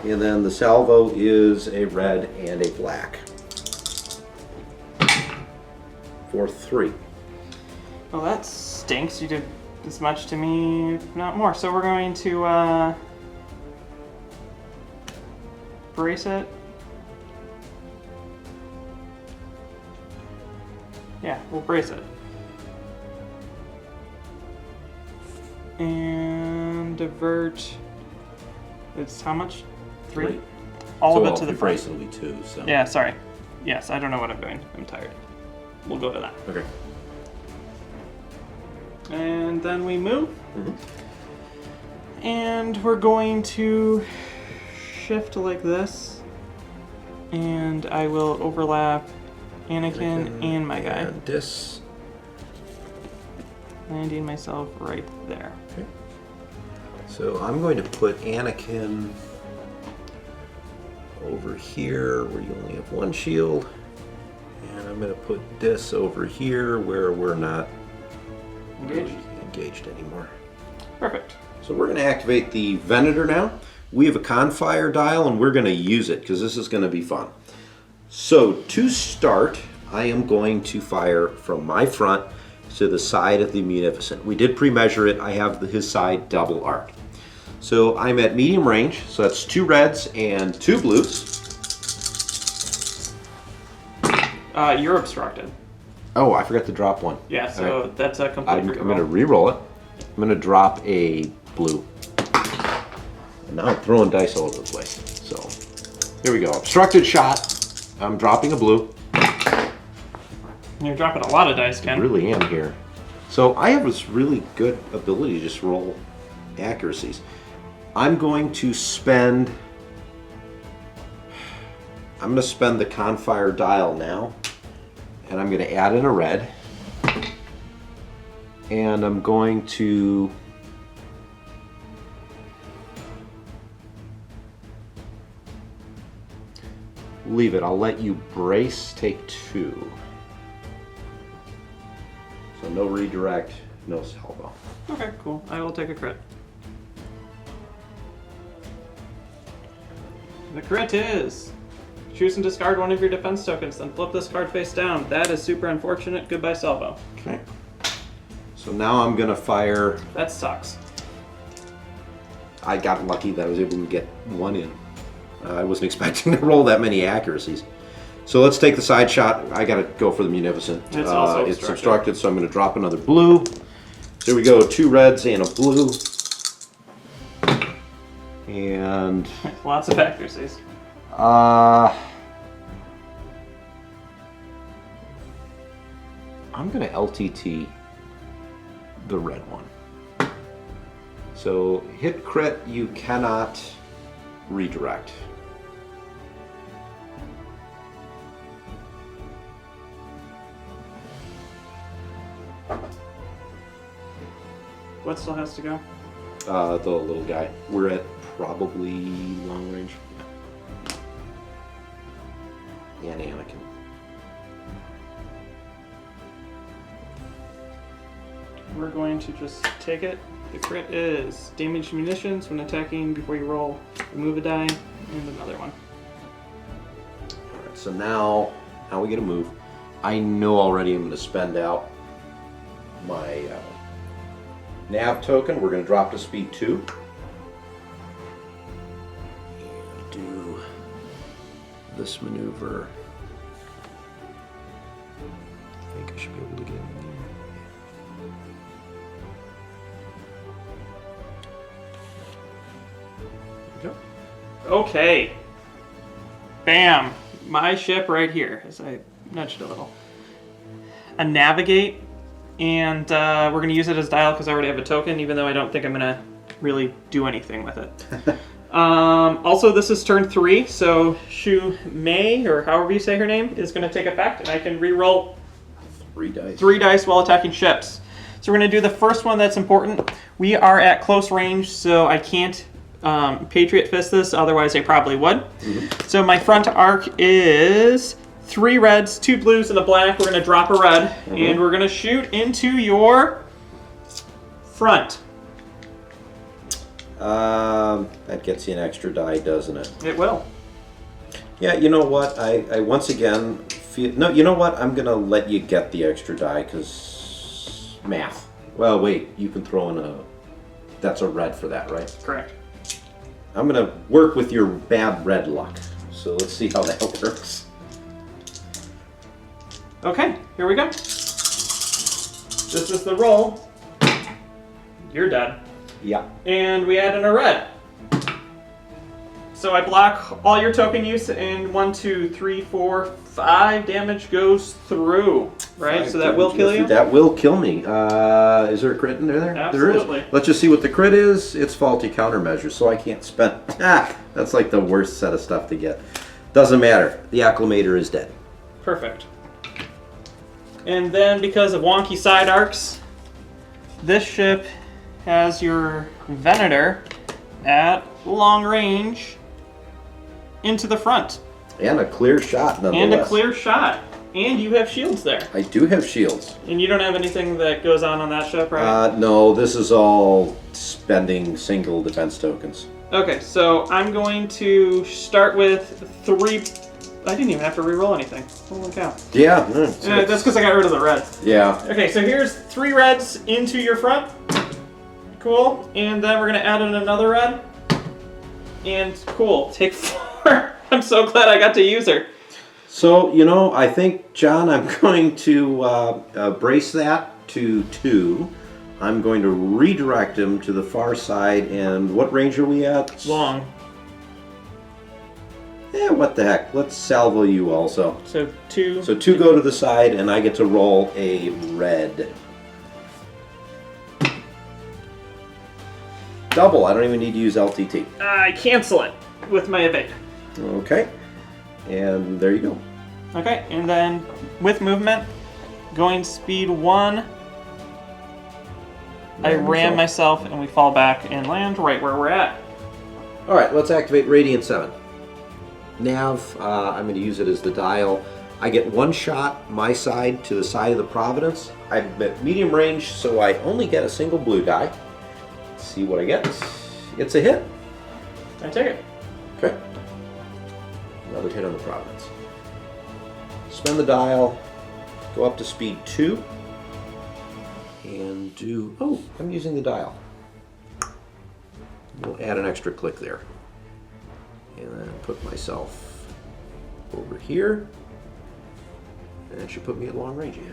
And then the salvo is a red and a black. For 3. Well, that stinks. You did as much to me, if not more. So we're going to brace it. Yeah, we'll brace it. And divert. It's how much? 3? All of it to the brace will be 2. So yeah, sorry. Yes, I don't know what I'm doing. I'm tired. We'll go to that. Okay. And then we move. And we're going to shift like this. And I will overlap Anakin and my guy. And this. Landing myself right there. Okay. So I'm going to put Anakin over here where you only have 1 shield. And I'm going to put this over here where we're not engaged anymore. Perfect. So we're going to activate the Venator now. We have a Confire dial and we're going to use it because this is going to be fun. So to start, I am going to fire from my front to the side of the Munificent. We did pre-measure it. I have his side double arc. So I'm at medium range, so that's 2 reds and 2 blues. You're obstructed. Oh, I forgot to drop 1. Yeah, so right. that's a complete I'm reroll. going to re-roll it. I'm going to drop a blue. And now I'm throwing dice all over the place. So here we go. Obstructed shot. I'm dropping a blue. You're dropping a lot of dice, Ken. I really am here. So I have this really good ability to just roll accuracies. I'm going to spend the Confire dial now, and I'm going to add in a red, and I'm going to leave it. I'll let you brace, take 2. So no redirect, no salvo. Okay, cool. I will take a crit. The crit is choose and discard 1 of your defense tokens, then flip this card face down. That is super unfortunate. Goodbye, salvo. Okay. So now I'm gonna fire. That sucks. I got lucky that I was able to get 1 in. I wasn't expecting to roll that many accuracies. So let's take the side shot. I gotta go for the Munificent. It's also it's obstructed, so I'm gonna drop another blue. There we go, 2 reds and a blue. And Lots of accuracies. I'm gonna LTT the red one. So hit crit, you cannot redirect. What still has to go? The little guy. We're at probably long range. And Anakin. We're going to just take it. The crit is damage munitions when attacking before you roll. Remove a die and another one. Alright, so now we get a move. I know already I'm going to spend out my nav token. We're going to drop to speed 2. this maneuver. I think I should be able to get in there. There we go. Okay. Bam. My ship right here, as I nudged a little. A navigate, and we're going to use it as dial because I already have a token, even though I don't think I'm going to really do anything with it. Also, this is turn 3, so Shu Mei, or however you say her name, is going to take effect, and I can reroll 3 dice while attacking ships. So we're going to do the first one that's important. We are at close range, so I can't Patriot Fist this, otherwise I probably would. Mm-hmm. So my front arc is 3 reds, 2 blues, and a black. We're going to drop a red, and we're going to shoot into your front. That gets you an extra die, doesn't it? It will. Yeah, you know what? I once again feel... No, you know what? I'm going to let you get the extra die, because... math. Well, wait. You can throw in a... That's a red for that, right? Correct. I'm going to work with your bad red luck. So let's see how that works. Okay, here we go. This is the roll. You're dead. Yeah. And we add in a red. So I block all your token use, and 1, 2, 3, 4, 5 damage goes through. Right? So that will kill you? That will kill me. Is there a crit in there? Absolutely. There is. Let's just see what the crit is. It's faulty countermeasure, so I can't spend... that's like the worst set of stuff to get. Doesn't matter. The Acclimator is dead. Perfect. And then, because of wonky side arcs, this ship has your Venator at long range into the front. And a clear shot, nonetheless. And a clear shot. And you have shields there. I do have shields. And you don't have anything that goes on that ship, right? No, this is all spending single defense tokens. Okay, so I'm going to start with 3... I didn't even have to re-roll anything. Holy cow. Yeah. That's because I got rid of the reds. Yeah. Okay, so here's 3 reds into your front. Cool. And then we're going to add in another red. And cool. Take 4. I'm so glad I got to use her. So, you know, I think, John, I'm going to brace that to 2. I'm going to redirect him to the far side. And what range are we at? Long. Yeah, what the heck. Let's salvo you also. So 2. So 2 go to the side, and I get to roll a red. Double. I don't even need to use LTT. I cancel it with my evade. Okay. And there you go. Okay, and then with movement, going speed 1, I ram myself and we fall back and land right where we're at. Alright, let's activate Radiant 7. Nav, I'm going to use it as the dial. I get 1 shot my side to the side of the Providence. I'm at medium range, so I only get a single blue die. Let's see what I get. It's a hit. I take it. Okay. Another hit on the Providence. Spend the dial, go up to speed 2, and do... Oh, I'm using the dial. We'll add an extra click there. And then put myself over here. And that should put me at long range, yeah.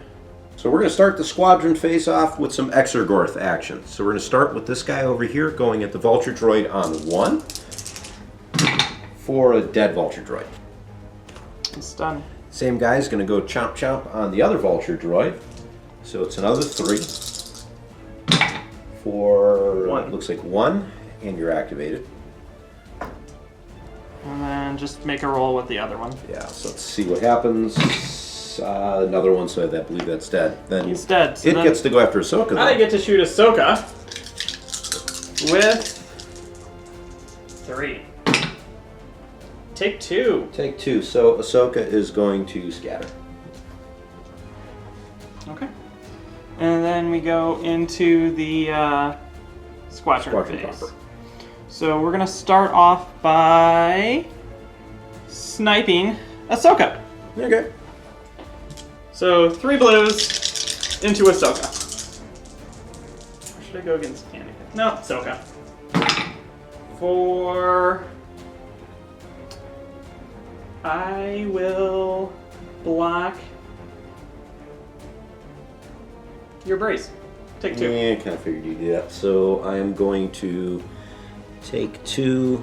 So we're going to start the squadron face-off with some Exergorth action. So we're going to start with this guy over here going at the Vulture Droid on 1 for a dead Vulture Droid. It's done. Same guy is going to go chomp chomp on the other Vulture Droid. So it's another 3 for 1. Looks like 1, and you're activated. And then just make a roll with the other one. Yeah, so let's see what happens. Another one, so I believe that's dead. Then he's dead. So it gets to go after Ahsoka, though. I get to shoot Ahsoka with 3. Take 2. Take 2. So Ahsoka is going to scatter. Okay. And then we go into the squadron phase. Proper. So we're going to start off by sniping Ahsoka. Okay. So 3 blues into Ahsoka. Or should I go against Anakin? No, Ahsoka. For I will block your brace. Take 2. Yeah, I kind of figured you'd do that. So I am going to take 2,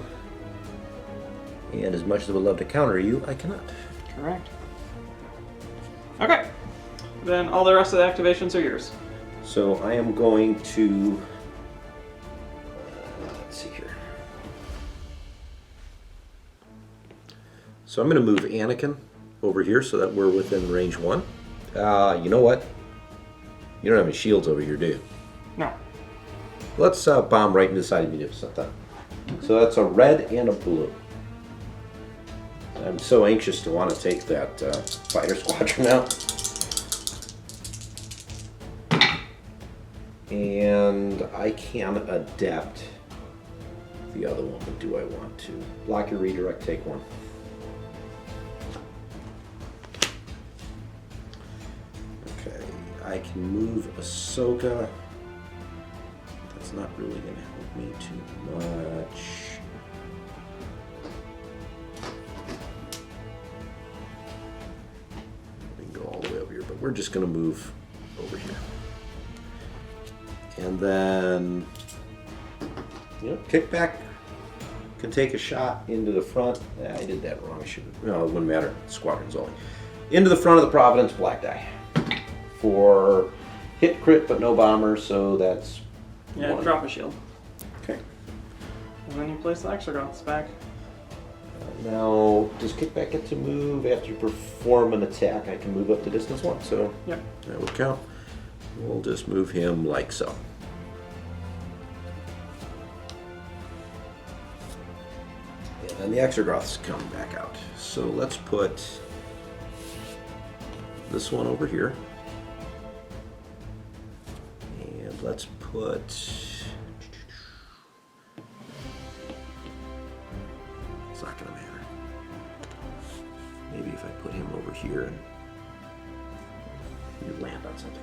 and as much as I would love to counter you, I cannot. Correct. Okay. Then all the rest of the activations are yours. So I am going to... let's see here. So I'm going to move Anakin over here so that we're within range 1. You know what? You don't have any shields over here, do you? No. Let's bomb right into the side of Munificent then. So that's a red and a blue. I'm so anxious to want to take that fighter squadron out. And I can adapt the other one, but do I want to? Block your redirect, take 1. Okay, I can move Ahsoka. That's not really going to help me too much. We can go all the way over here, but we're just going to move over here. And then, kickback can take a shot into the front. I did that wrong. I should have. No, it wouldn't matter. Squadron's only. Into the front of the Providence black die. For hit crit, but no bomber, so that's 1. Drop a shield. Okay. And then you place the Exergoths back. Now, does kickback get to move after you perform an attack? I can move up to distance 1, so yep. That would count. We'll just move him like so. And then the Exergoths come back out. So let's put this one over here. And let's put... it's not going to matter. Maybe if I put him over here and you land on something.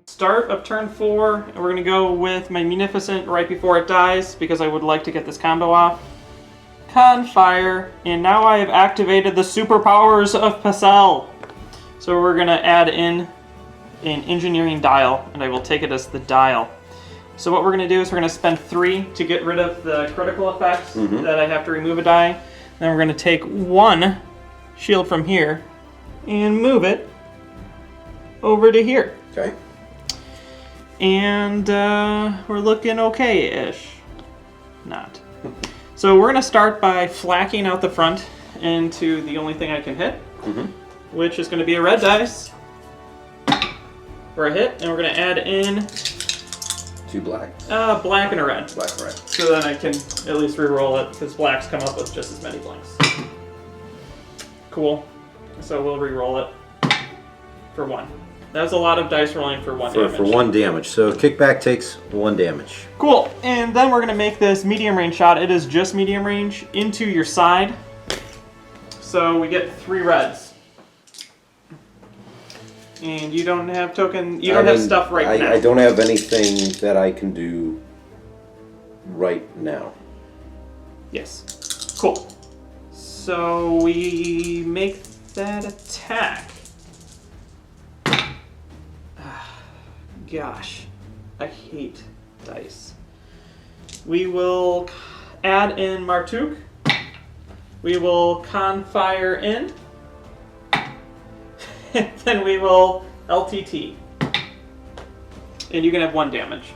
Start of turn 4, and we're going to go with my Munificent right before it dies because I would like to get this combo off. Confire, and now I have activated the superpowers of Pacel. So we're going to add in an engineering dial, and I will take it as the dial. So what we're going to do is we're going to spend 3 to get rid of the critical effects that I have to remove a die. Then we're going to take 1 shield from here and move it over to here. Okay. And we're looking okay-ish. Not. So we're going to start by flacking out the front into the only thing I can hit, which is going to be a red dice for a hit, and we're going to add in 2 black. Black and a red. Black and red. So then I can at least re-roll it, because blacks come up with just as many blanks. Cool. So we'll re-roll it for 1. That's a lot of dice rolling for 1 damage. For 1 damage. So kickback takes 1 damage. Cool. And then we're going to make this medium range shot. It is just medium range into your side. So we get 3 reds. And you don't have token. You don't have stuff right now. I don't have anything that I can do right now. Yes. Cool. So we make that attack. Gosh, I hate dice. We will add in Mar Tuuk. We will Confire in. Then we will LTT. And you can have 1 damage.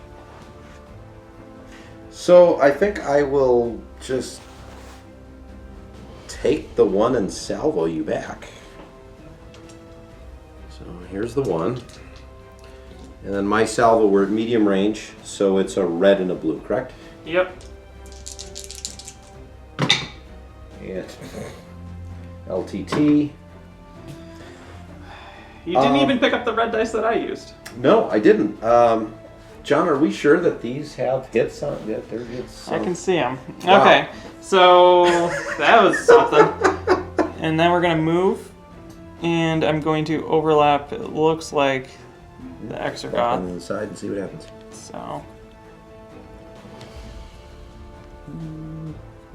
So I think I will just take the 1 and salvo you back. So here's the 1. And then my salvo, we're at medium range, so it's a red and a blue, correct? Yep. And LTT. You didn't even pick up the red dice that I used. No, I didn't. John, are we sure that these have hits on that? They're hits. I can see them. Wow. Okay, so that was something. And then we're gonna move, and I'm going to overlap. It looks like the On Exergoth. the side and see what happens. So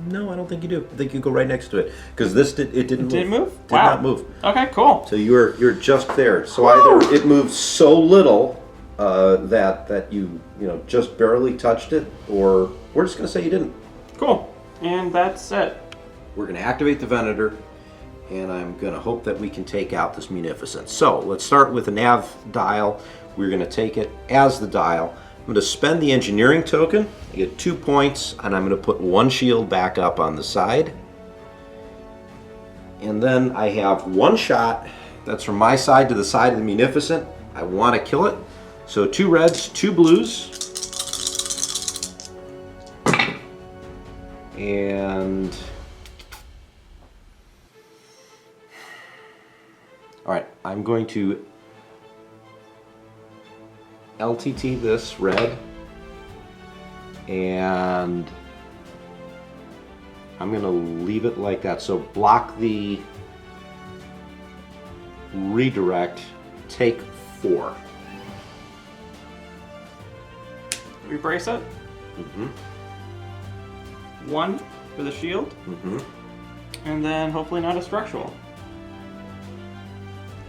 No, I don't think you do. I think you go right next to it because it didn't did it move? Did Wow. not move. Okay, cool. So you're just there. So either it moved so little that you just barely touched it, or we're just gonna say you didn't. Cool. And that's it. We're gonna activate the Venator, and I'm gonna hope that we can take out this Munificent. So let's start with a nav dial. We're gonna take it as the dial. I'm gonna spend the engineering token. I get 2 points, and I'm gonna put 1 shield back up on the side. And then I have 1 shot. That's from my side to the side of the Munificent. I want to kill it. So 2 reds, 2 blues. And all right, I'm going to LTT this red, and I'm going to leave it like that. So block the redirect, take 4. We brace it. Mm-hmm. 1 for the shield, Mm-hmm. and then hopefully not a structural.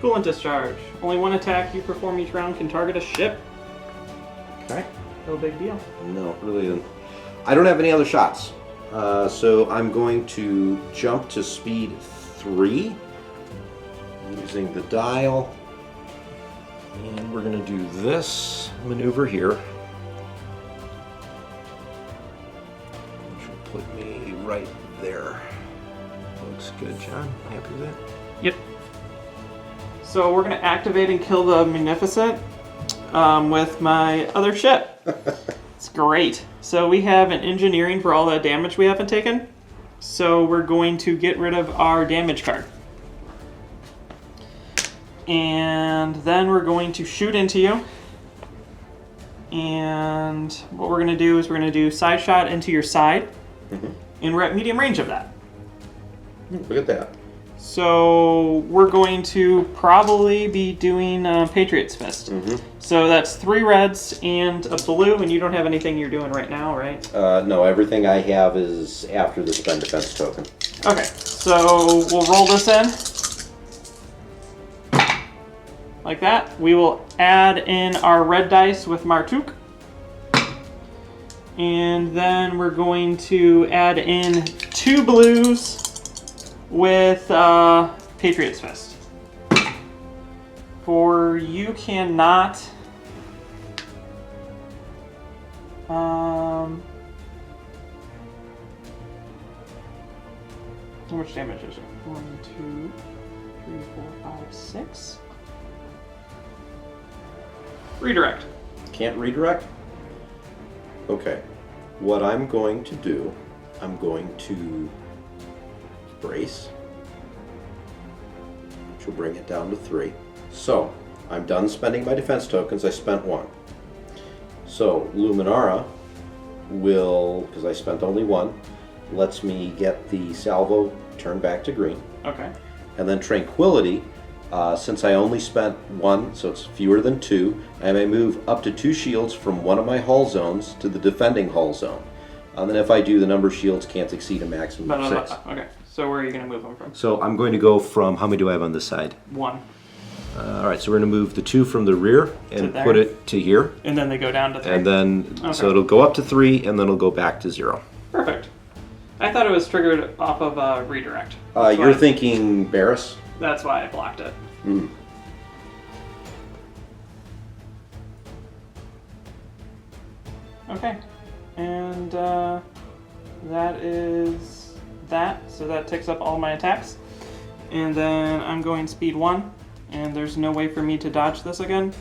Coolant discharge. Only 1 attack you perform each round can target a ship. Okay. No big deal. No, it really isn't. I don't have any other shots. So I'm going to jump to speed 3 using the dial. And we're going to do this maneuver here, which will put me right there. Looks good, John. Happy with that? Yep. So we're going to activate and kill the Munificent with my other ship. It's great. So we have an engineering for all that damage we haven't taken. So we're going to get rid of our damage card. And then we're going to shoot into you. And what we're going to do is we're going to do side shot into your side. Mm-hmm. And we're at medium range of that. Look at that. So we're going to probably be doing Patriot's Fist. Mm-hmm. So that's 3 reds and a blue, and you don't have anything you're doing right now, right? No, everything I have is after the spend defense token. Okay, so we'll roll this in. Like that. We will add in our red dice with Mar Tuuk. And then we're going to add in 2 blues with Patriot's Fist. For you cannot... how much damage is it? 1, 2, 3, 4, 5, 6. Redirect. Can't redirect? Okay. What I'm going to do, I'm going to brace, which will bring it down to 3. So, I'm done spending my defense tokens. I spent 1. So, Luminara will, because I spent only 1, lets me get the salvo turned back to green. Okay. And then Tranquility, since I only spent 1, so it's fewer than 2, I may move up to 2 shields from one of my hull zones to the defending hull zone. And then if I do, the number of shields can't exceed a maximum of 6. Okay, so where are you going to move them from? So I'm going to go from, how many do I have on this side? 1. All right, so we're going to move the 2 from the rear and there. put it to here. And then they go down to 3. And then, Okay. so it'll go up to 3, and then it'll go back to 0. Perfect. I thought it was triggered off of redirect. You're thinking Barris? That's why I blocked it. Mm. Okay. And that is that. So that takes up all my attacks. And then I'm going speed 1. And there's no way for me to dodge this again.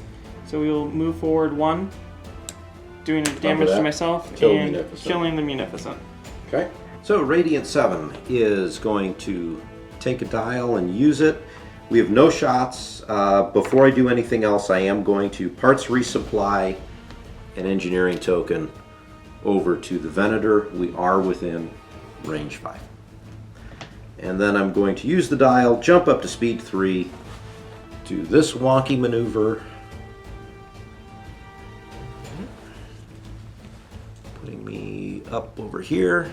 So we will move forward 1. Doing damage to myself and killing the Munificent. Okay. So Radiant 7 is going to take a dial and use it. We have no shots. Before I do anything else, I am going to parts resupply an engineering token over to the Venator. We are within range 5. And then I'm going to use the dial, jump up to speed 3, do this wonky maneuver, putting me up over here.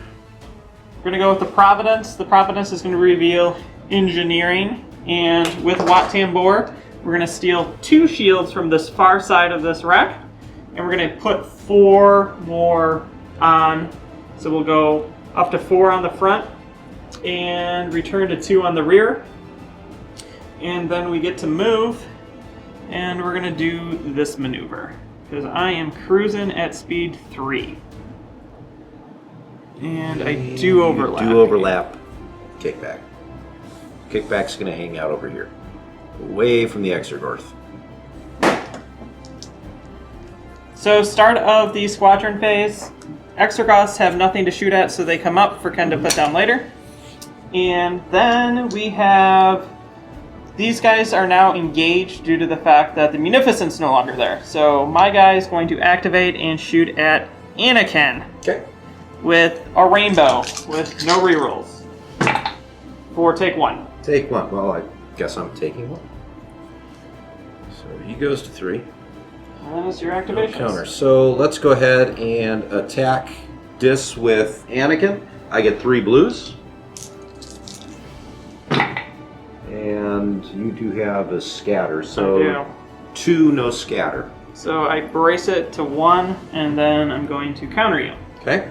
We're going to go with the Providence. The Providence is going to reveal engineering, and with Wat Tambor, we're going to steal 2 shields from this far side of this wreck, and we're going to put 4 more on. So we'll go up to 4 on the front and return to 2 on the rear. And then we get to move, and we're going to do this maneuver because I am cruising at speed 3. And I do overlap. Do overlap. Kickback. Kickback's going to hang out over here, away from the Exergorth. So start of the squadron phase, Exergoths have nothing to shoot at, so they come up for Ken to put down later. And then we have, these guys are now engaged due to the fact that the Munificent's no longer there. So my guy is going to activate and shoot at Anakin. Okay. With a rainbow, with no rerolls. For take 1. Take 1. Well, I guess I'm taking 1. So he goes to 3. And that is your activation. Counter. So let's go ahead and attack Dis with Anakin. I get 3 blues. And you do have a scatter. So I do. 2 no scatter. So I brace it to 1, and then I'm going to counter you. Okay.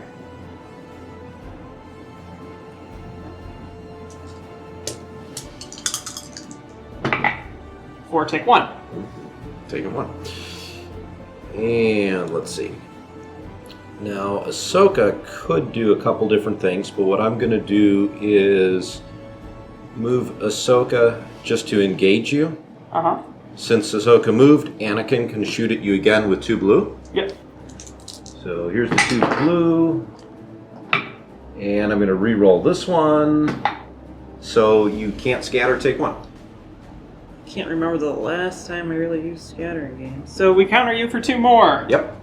For take 1. Taking 1. And let's see. Now, Ahsoka could do a couple different things, but what I'm going to do is move Ahsoka just to engage you. Uh-huh. Since Ahsoka moved, Anakin can shoot at you again with 2 blue. Yep. So here's the 2 blue. And I'm going to re-roll this one. So you can't scatter, take 1. Can't remember the last time I really used scatter in games. So we counter you for 2 more. Yep.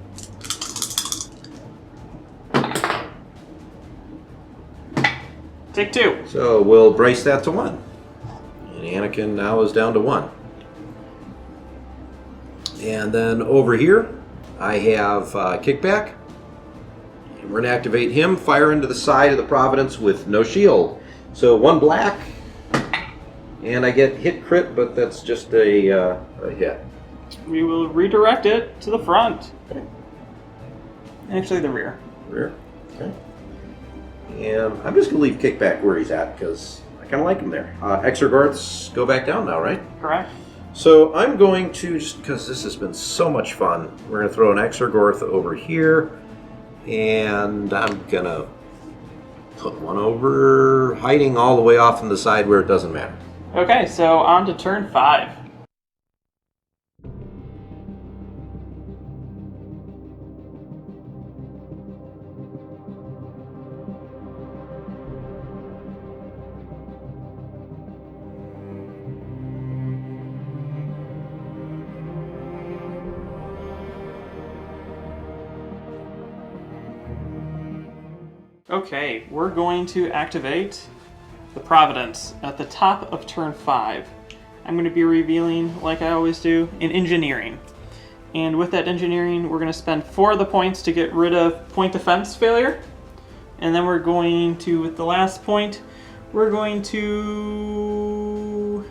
Take 2. So we'll brace that to 1. And Anakin now is down to 1. And then over here, I have kickback. And we're going to activate him, fire into the side of the Providence with no shield. So 1 black. And I get hit crit, but that's just a hit. We will redirect it to the front. Okay. Actually, the rear. Rear. Okay. And I'm just going to leave kickback where he's at because I kind of like him there. Exergorths go back down now, right? Correct. So I'm going to, just because this has been so much fun, we're going to throw an Exergorth over here. And I'm going to put 1 over, hiding all the way off on the side where it doesn't matter. Okay, so on to turn 5. Okay, we're going to activate the Providence at the top of turn 5. I'm going to be revealing, like I always do, an engineering. And with that engineering, we're going to spend 4 of the points to get rid of point defense failure. And then we're going to, with the last point, we're going to...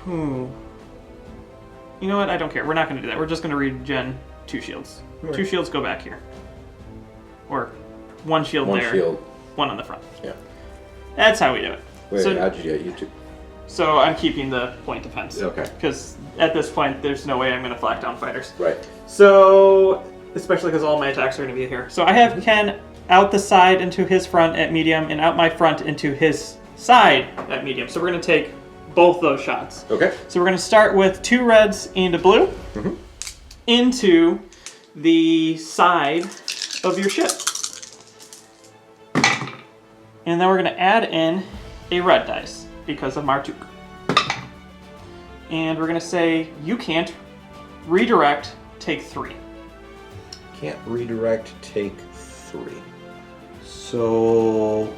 You know what? I don't care. We're not going to do that. We're just going to regen 2 shields. Right. 2 shields go back here. Or 1 shield 1 there. shield. 1 on the front. Yeah. That's how we do it. Wait, so, how'd you get you 2? So I'm keeping the point defense. Okay. Because at this point, there's no way I'm going to flak down fighters. Right. So, especially because all my attacks are going to be here. So I have Ken out the side into his front at medium, and out my front into his side at medium. So we're going to take both those shots. Okay. So we're going to start with 2 reds and a blue into the side of your ship. And then we're going to add in a red dice because of Mar Tuuk. And we're going to say you can't redirect take 3. Can't redirect, take 3. So...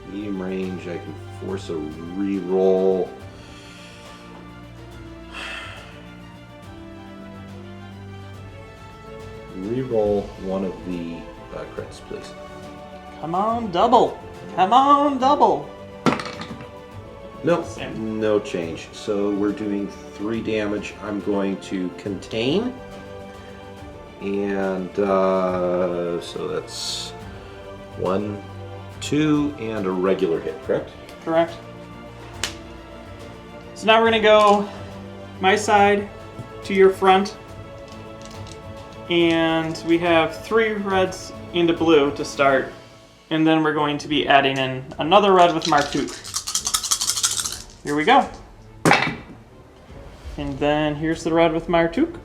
Medium range, I can force a reroll. Reroll one of the crits, please. Come on, double. Come on, double. Nope, no change. So we're doing 3 damage. I'm going to contain. And so that's 1, 2, and a regular hit, correct? Correct. So now we're going to go my side to your front. And we have 3 reds into blue to start. And then we're going to be adding in another red with Mar Tuuk. Here we go. And then here's the red with Mar Tuuk.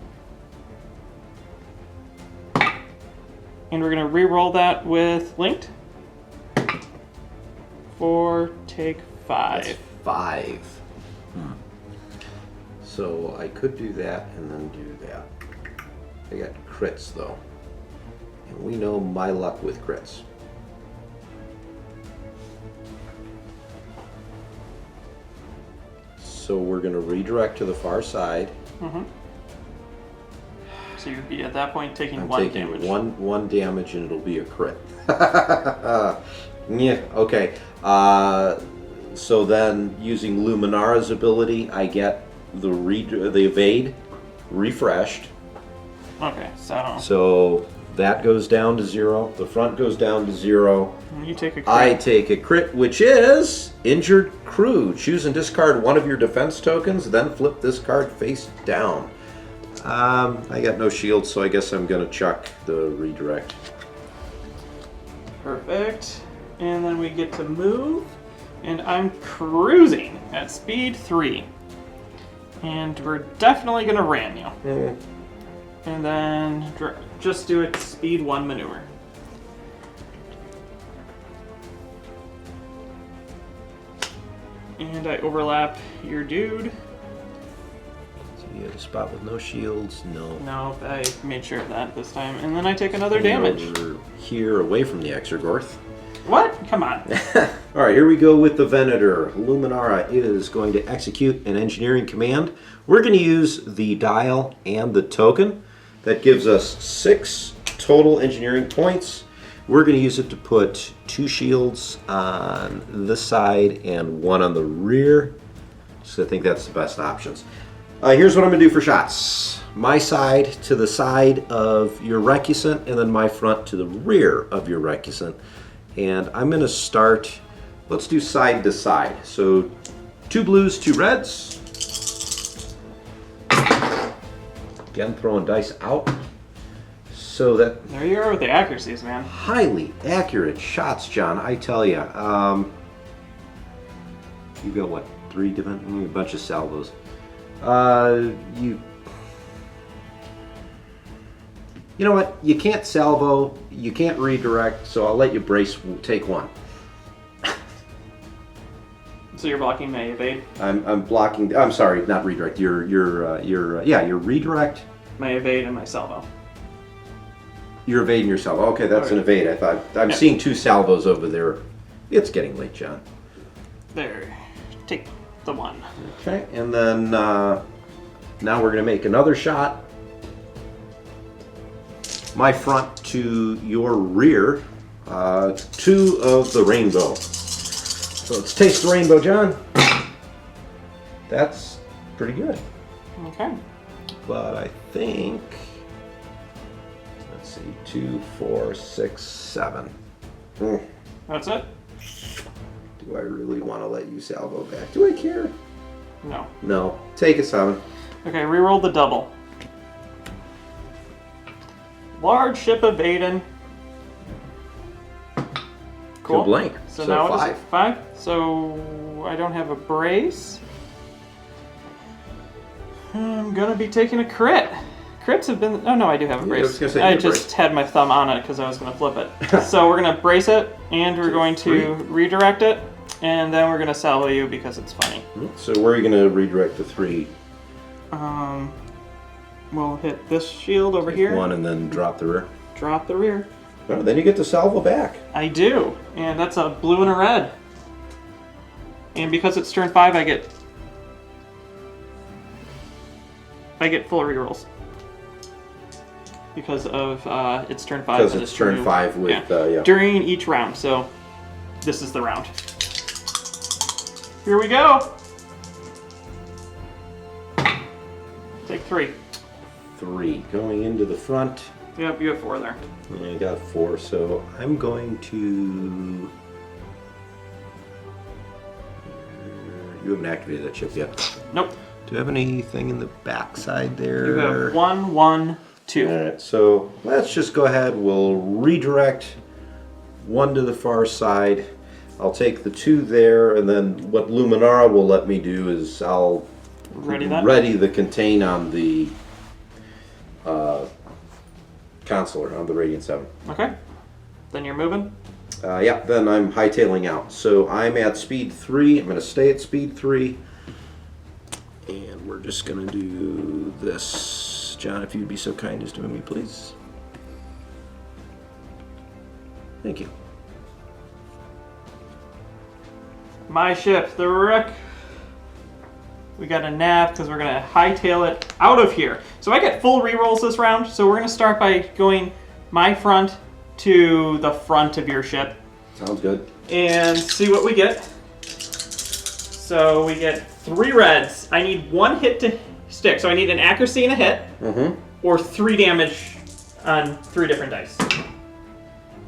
And we're going to re-roll that with Linked. 4, take 5. That's 5. So I could do that and then do that. I got crits though. And we know my luck with crits. So we're going to redirect to the far side. So you'd be at that point taking I'm 1 taking damage. One damage and it'll be a crit. Yeah, okay. So then using Luminara's ability, I get the evade refreshed. Okay, So that goes down to 0. The front goes down to 0. you take a crit. I take a crit, which is Injured Crew. Choose and discard one of your defense tokens, then flip this card face down. I got no shield, so I guess I'm gonna chuck the redirect. Perfect. And then we get to move. And I'm cruising at speed 3. And we're definitely going to ram you. And then just do a speed 1 maneuver. And I overlap your dude. So you had a spot with no shields, no. No, I made sure of that this time. And then I take another damage. Over here, away from the Exergorth. What? Come on. All right, here we go with the Venator. Luminara is going to execute an engineering command. We're going to use the dial and the token. That gives us 6 total engineering points. We're going to use it to put 2 shields on this side and 1 on the rear. So I think that's the best options. Here's what I'm going to do for shots. My side to the side of your Recusant, and then my front to the rear of your Recusant. And I'm going to start, let's do side to side. So 2 blues, 2 reds. Again, throwing dice out. So that... There you are with the accuracies, man. Highly accurate shots, John, I tell you. You've got, what, 3 different... a bunch of salvos. You know what? You can't salvo, you can't redirect, so I'll let you brace, take 1. So you're blocking my evade? I'm blocking, I'm sorry, not redirect, your redirect. My evade and my salvo. You're evading your salvo. Okay, that's an evade, I thought. I'm seeing 2 salvos over there. It's getting late, John. There. Take the 1. Okay, and then now we're going to make another shot. My front to your rear, 2 of the rainbow. So let's taste the rainbow, John. That's pretty good. Okay. But I think, let's see, 2, 4, 6, 7. That's it? Do I really want to let you salvo back? Do I care? No. No. Take a 7. Okay, reroll the double. Large ship of Aiden. Cool. Blank. So now 5. it is 5. So I don't have a brace. I'm gonna be taking a crit. Crits have been. Oh no, I do have a brace. I was gonna say I just had my thumb on it because I was gonna flip it. So we're gonna brace it, and we're going to redirect it, and then we're gonna salvo you because it's funny. So where are you gonna redirect the 3? We'll hit this shield over Take here. one and then drop the rear. Drop the rear. Oh, then you get to salvo back. I do, and that's a blue and a red. And because it's turn 5, I get full rerolls. Because of it's turn 5. Because it's turn 5 with yeah. During each round. So this is the round. Here we go. Take 3. 3 going into the front. Yep, you have 4 there. Yeah, I got 4, so I'm going to. You haven't activated that chip yet. Nope. Do you have anything in the backside there? You have 1, 1, 2. All right, so let's just go ahead. We'll redirect 1 to the far side. I'll take the 2 there, and then what Luminara will let me do is I'll ready the contain on the consular on the Radiant 7. Okay. Then you're moving? Yeah, then I'm hightailing out. So I'm at speed 3. I'm going to stay at speed 3. And we're just going to do this. John, if you'd be so kind as to move me, please. Thank you. My ship, the Wreck. We got a nav because we're going to hightail it out of here. So I get full rerolls this round. So we're going to start by going my front to the front of your ship. Sounds good. And see what we get. So we get 3 reds. I need 1 hit to stick. So I need an accuracy and a hit. Or 3 damage on 3 different dice.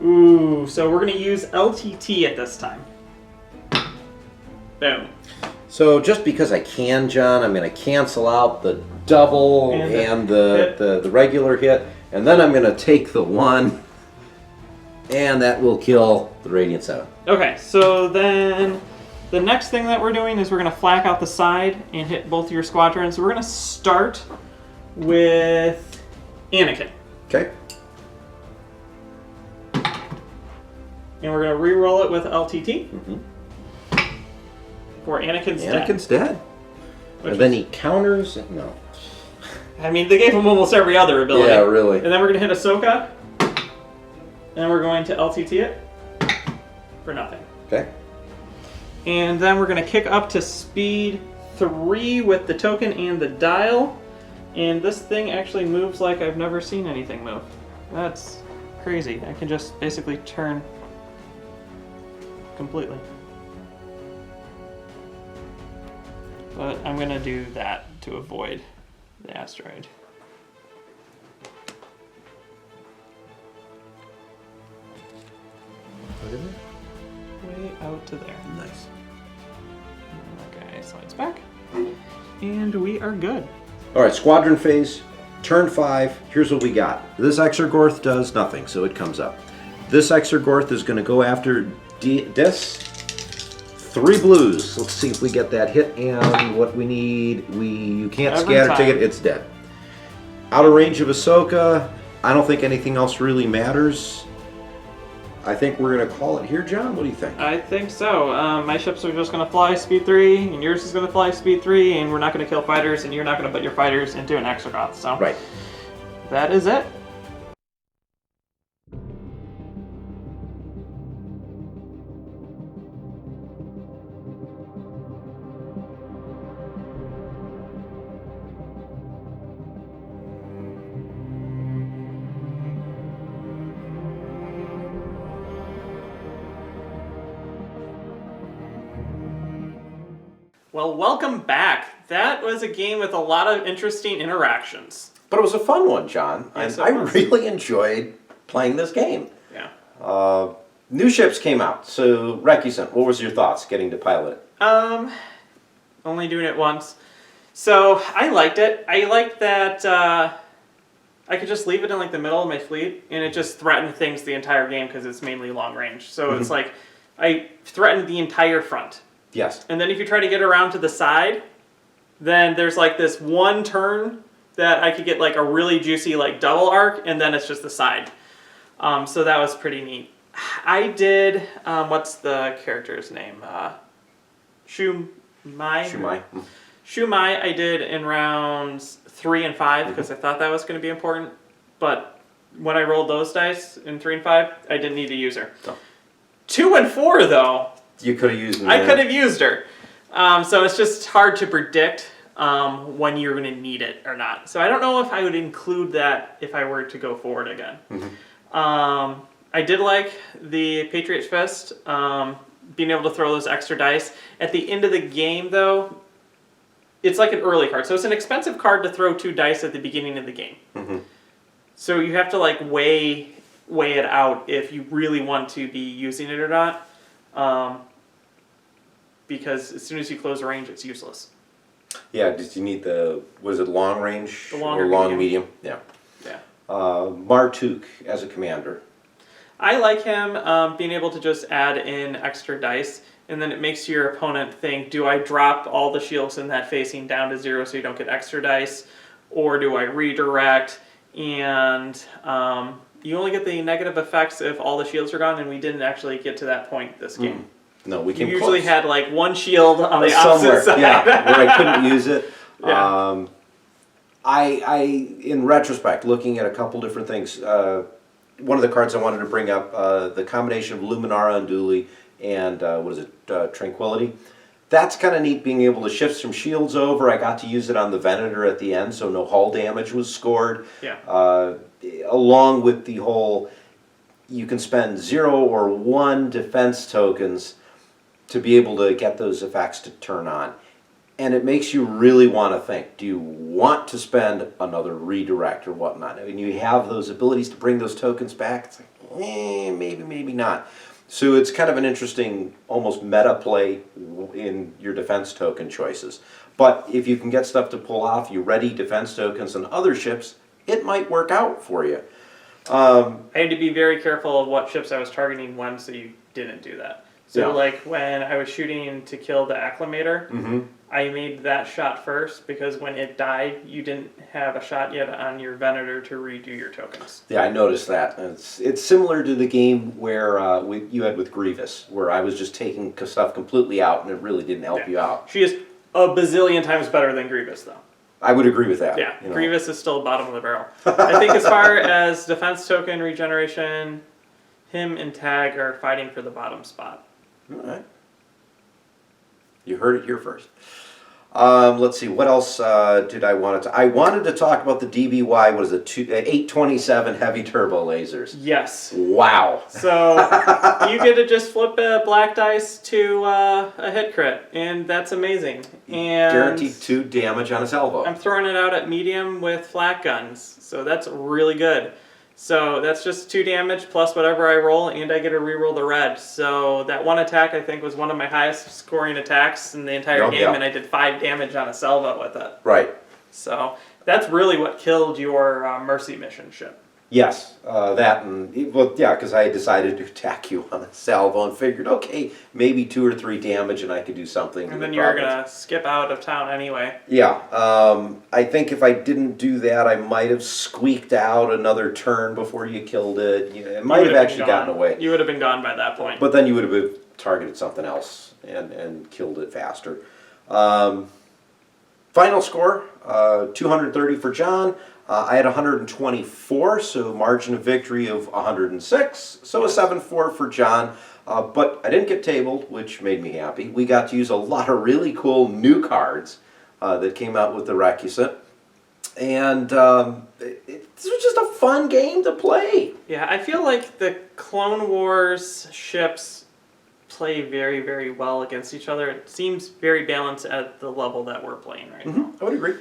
Ooh, so we're going to use LTT at this time. Boom. So just because I can, John, I'm going to cancel out the double and the regular hit. And then I'm going to take the 1. And that will kill the Radiant 7. Okay, so then the next thing that we're doing is we're going to flak out the side and hit both of your squadrons. So we're going to start with Anakin. Okay. And we're going to re-roll it with LTT. For Anakin's dead. Anakin's dead. And then he counters. No. I mean, they gave him almost every other ability. Yeah, really. And then we're going to hit Ahsoka. And we're going to LTT it for nothing. Okay. And then we're going to kick up to speed 3 with the token and the dial. And this thing actually moves like I've never seen anything move. That's crazy. I can just basically turn completely. But I'm going to do that to avoid the asteroid. Way out to there. Nice. Okay, slides back. And we are good. All right, squadron phase, turn 5. Here's what we got. This Exergorth does nothing, so it comes up. This Exergorth is going to go after this. 3 blues. Let's see if we get that hit. And what we need, you can't scatter ticket. It's dead. Out of range of Ahsoka. I don't think anything else really matters. I think we're going to call it here, John. What do you think? I think so. My ships are just going to fly speed 3, and yours is going to fly speed 3, and we're not going to kill fighters, and you're not going to put your fighters into an Exergoth. So right. That is it. Well, welcome back. That was a game with a lot of interesting interactions. But it was a fun one, John. Yes, I really enjoyed playing this game. Yeah. New ships came out. So, Recusant, what was your thoughts getting to pilot it? Only doing it once. So, I liked it. I liked that I could just leave it in like the middle of my fleet, and it just threatened things the entire game because it's mainly long range. So it's like I threatened the entire front. Yes. And then if you try to get around to the side, then there's like this one turn that I could get like a really juicy like double arc, and then it's just the side. So that was pretty neat. I did, what's the character's name? Shumai? Shumai I did in rounds 3 and 5 because I thought that was going to be important. But when I rolled those dice in 3 and 5, I didn't need to use her. Oh. 2 and 4 though. You could have used her. I could have used her. So it's just hard to predict when you're going to need it or not. So I don't know if I would include that if I were to go forward again. I did like the Patriot's Fist, being able to throw those extra dice. At the end of the game, though, it's like an early card. So it's an expensive card to throw 2 dice at the beginning of the game. So you have to like weigh it out if you really want to be using it or not. Because as soon as you close the range, it's useless. Yeah, did you need was it long range? The longer or long medium. Yeah. Yeah. Mar Tuuk as a commander. I like him being able to just add in extra dice, and then it makes your opponent think, do I drop all the shields in that facing down to 0 so you don't get extra dice, or do I redirect? And you only get the negative effects if all the shields are gone, and we didn't actually get to that point this game. No, we came You usually close. had like one shield on the opposite side. Yeah, where I couldn't use it. Yeah. I, in retrospect, looking at a couple different things, one of the cards I wanted to bring up, the combination of Luminara Unduli and, Tranquility. That's kind of neat, being able to shift some shields over. I got to use it on the Venator at the end, so no hull damage was scored. Yeah. Along with the whole, you can spend 0 or 1 defense tokens to be able to get those effects to turn on. And it makes you really want to think, do you want to spend another redirect or whatnot? I mean, you have those abilities to bring those tokens back. It's like, maybe, maybe not. So it's kind of an interesting, almost meta play in your defense token choices. But if you can get stuff to pull off, you ready defense tokens and other ships, it might work out for you. I had to be very careful of what ships I was targeting when, so you didn't do that. So like when I was shooting to kill the Acclimator, I made that shot first because when it died, you didn't have a shot yet on your Venator to redo your tokens. Yeah, I noticed that. It's similar to the game where you had with Grievous, where I was just taking stuff completely out and it really didn't help you out. She is a bazillion times better than Grievous, though. I would agree with that. Yeah, Grievous is still bottom of the barrel. I think as far as defense token regeneration, him and Tag are fighting for the bottom spot. All right. You heard it here first. Let's see, what else did I want to... I wanted to talk about the DBY, what is it, 827 heavy turbo lasers. Yes. Wow. So you get to just flip a black dice to a hit crit, and that's amazing. And guaranteed 2 damage on a salvo. I'm throwing it out at medium with flat guns, so that's really good. So that's just 2 damage plus whatever I roll, and I get to reroll the red. So that one attack, I think, was one of my highest scoring attacks in the entire game, and I did 5 damage on a salvo with it. Right. So that's really what killed your Mercy mission ship. Yes, that and, well, yeah, because I decided to attack you on a salvo and figured, okay, maybe 2 or 3 damage and I could do something. And then you were going to skip out of town anyway. Yeah, I think if I didn't do that, I might have squeaked out another turn before you killed it. It might have actually gotten away. You would have been gone by that point. But then you would have targeted something else and killed it faster. Final score, 230 for John. I had 124, so margin of victory of 106. So a 7-4 for John. But I didn't get tabled, which made me happy. We got to use a lot of really cool new cards that came out with the Recusant. And it was just a fun game to play. Yeah, I feel like the Clone Wars ships play very, very well against each other. It seems very balanced at the level that we're playing right now. I would agree.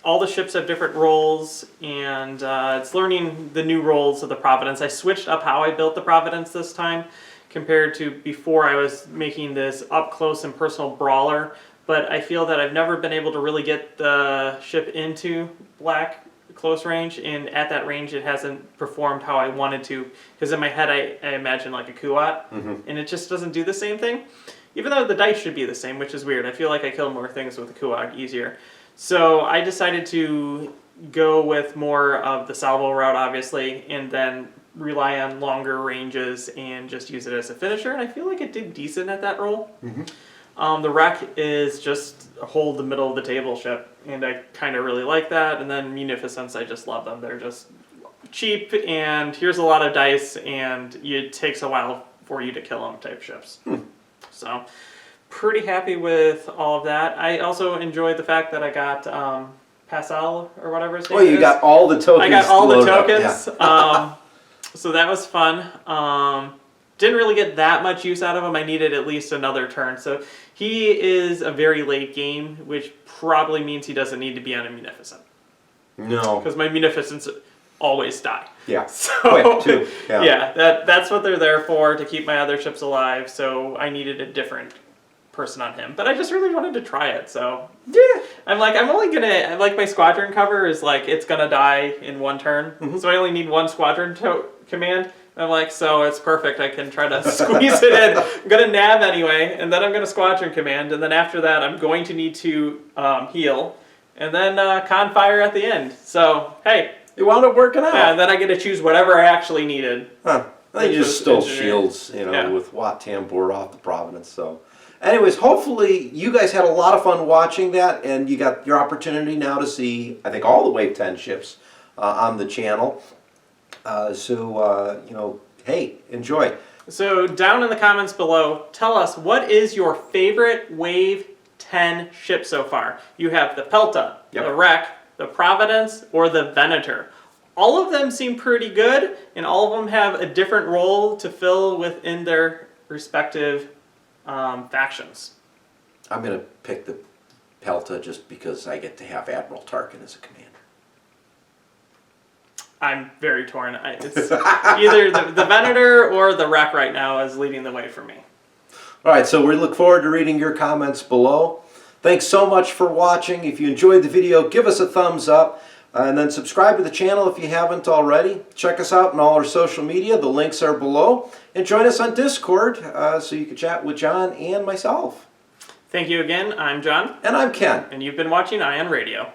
All the ships have different roles, and it's learning the new roles of the Providence. I switched up how I built the Providence this time compared to before. I was making this up-close and personal brawler, but I feel that I've never been able to really get the ship into black close range, and at that range it hasn't performed how I wanted to, because in my head I imagine like a Kuat, and it just doesn't do the same thing. Even though the dice should be the same, which is weird. I feel like I kill more things with a Kuat easier. So I decided to go with more of the salvo route, obviously, and then rely on longer ranges and just use it as a finisher. And I feel like it did decent at that roll. The Wreck is just a hold the middle of the table ship, and I kind of really like that. And then Munificence, I just love them. They're just cheap, and here's a lot of dice, and it takes a while for you to kill them type ships. So, pretty happy with all of that. I also enjoyed the fact that I got Pascal or whatever his name is. You got all the tokens. I got all the loaded up, tokens. yeah. So that was fun. Didn't really get that much use out of him. I needed at least another turn. So he is a very late game, which probably means he doesn't need to be on a Munificent. No. Because my Munificents always die. Yeah. So, Quick, too. Yeah. Yeah, that's what they're there for, to keep my other ships alive. So I needed a different person on him. But I just really wanted to try it. So yeah, I'm only going to, my squadron cover is it's going to die in one turn. So I only need one squadron command. I'm so it's perfect. I can try to squeeze it in. I'm going to nav anyway, and then I'm going to squadron command, and then after that I'm going to need to heal, and then con fire at the end. So, hey. It wound up working out. Yeah, and then I get to choose whatever I actually needed. Huh. They just stole shields, with Wat Tam board off the Providence. So, anyways, hopefully you guys had a lot of fun watching that, and you got your opportunity now to see, I think, all the Wave 10 ships on the channel. Hey, enjoy. So down in the comments below, tell us, what is your favorite Wave 10 ship so far? You have the Pelta, the Wreck, the Providence, or the Venator. All of them seem pretty good, and all of them have a different role to fill within their respective factions. I'm going to pick the Pelta just because I get to have Admiral Tarkin as a commander. I'm very torn. It's either the Venator or the Wreck right now is leading the way for me. All right, so we look forward to reading your comments below. Thanks so much for watching. If you enjoyed the video, give us a thumbs up, and then subscribe to the channel if you haven't already. Check us out on all our social media. The links are below. And join us on Discord so you can chat with John and myself. Thank you again. I'm John. And I'm Ken. And you've been watching Ion Radio.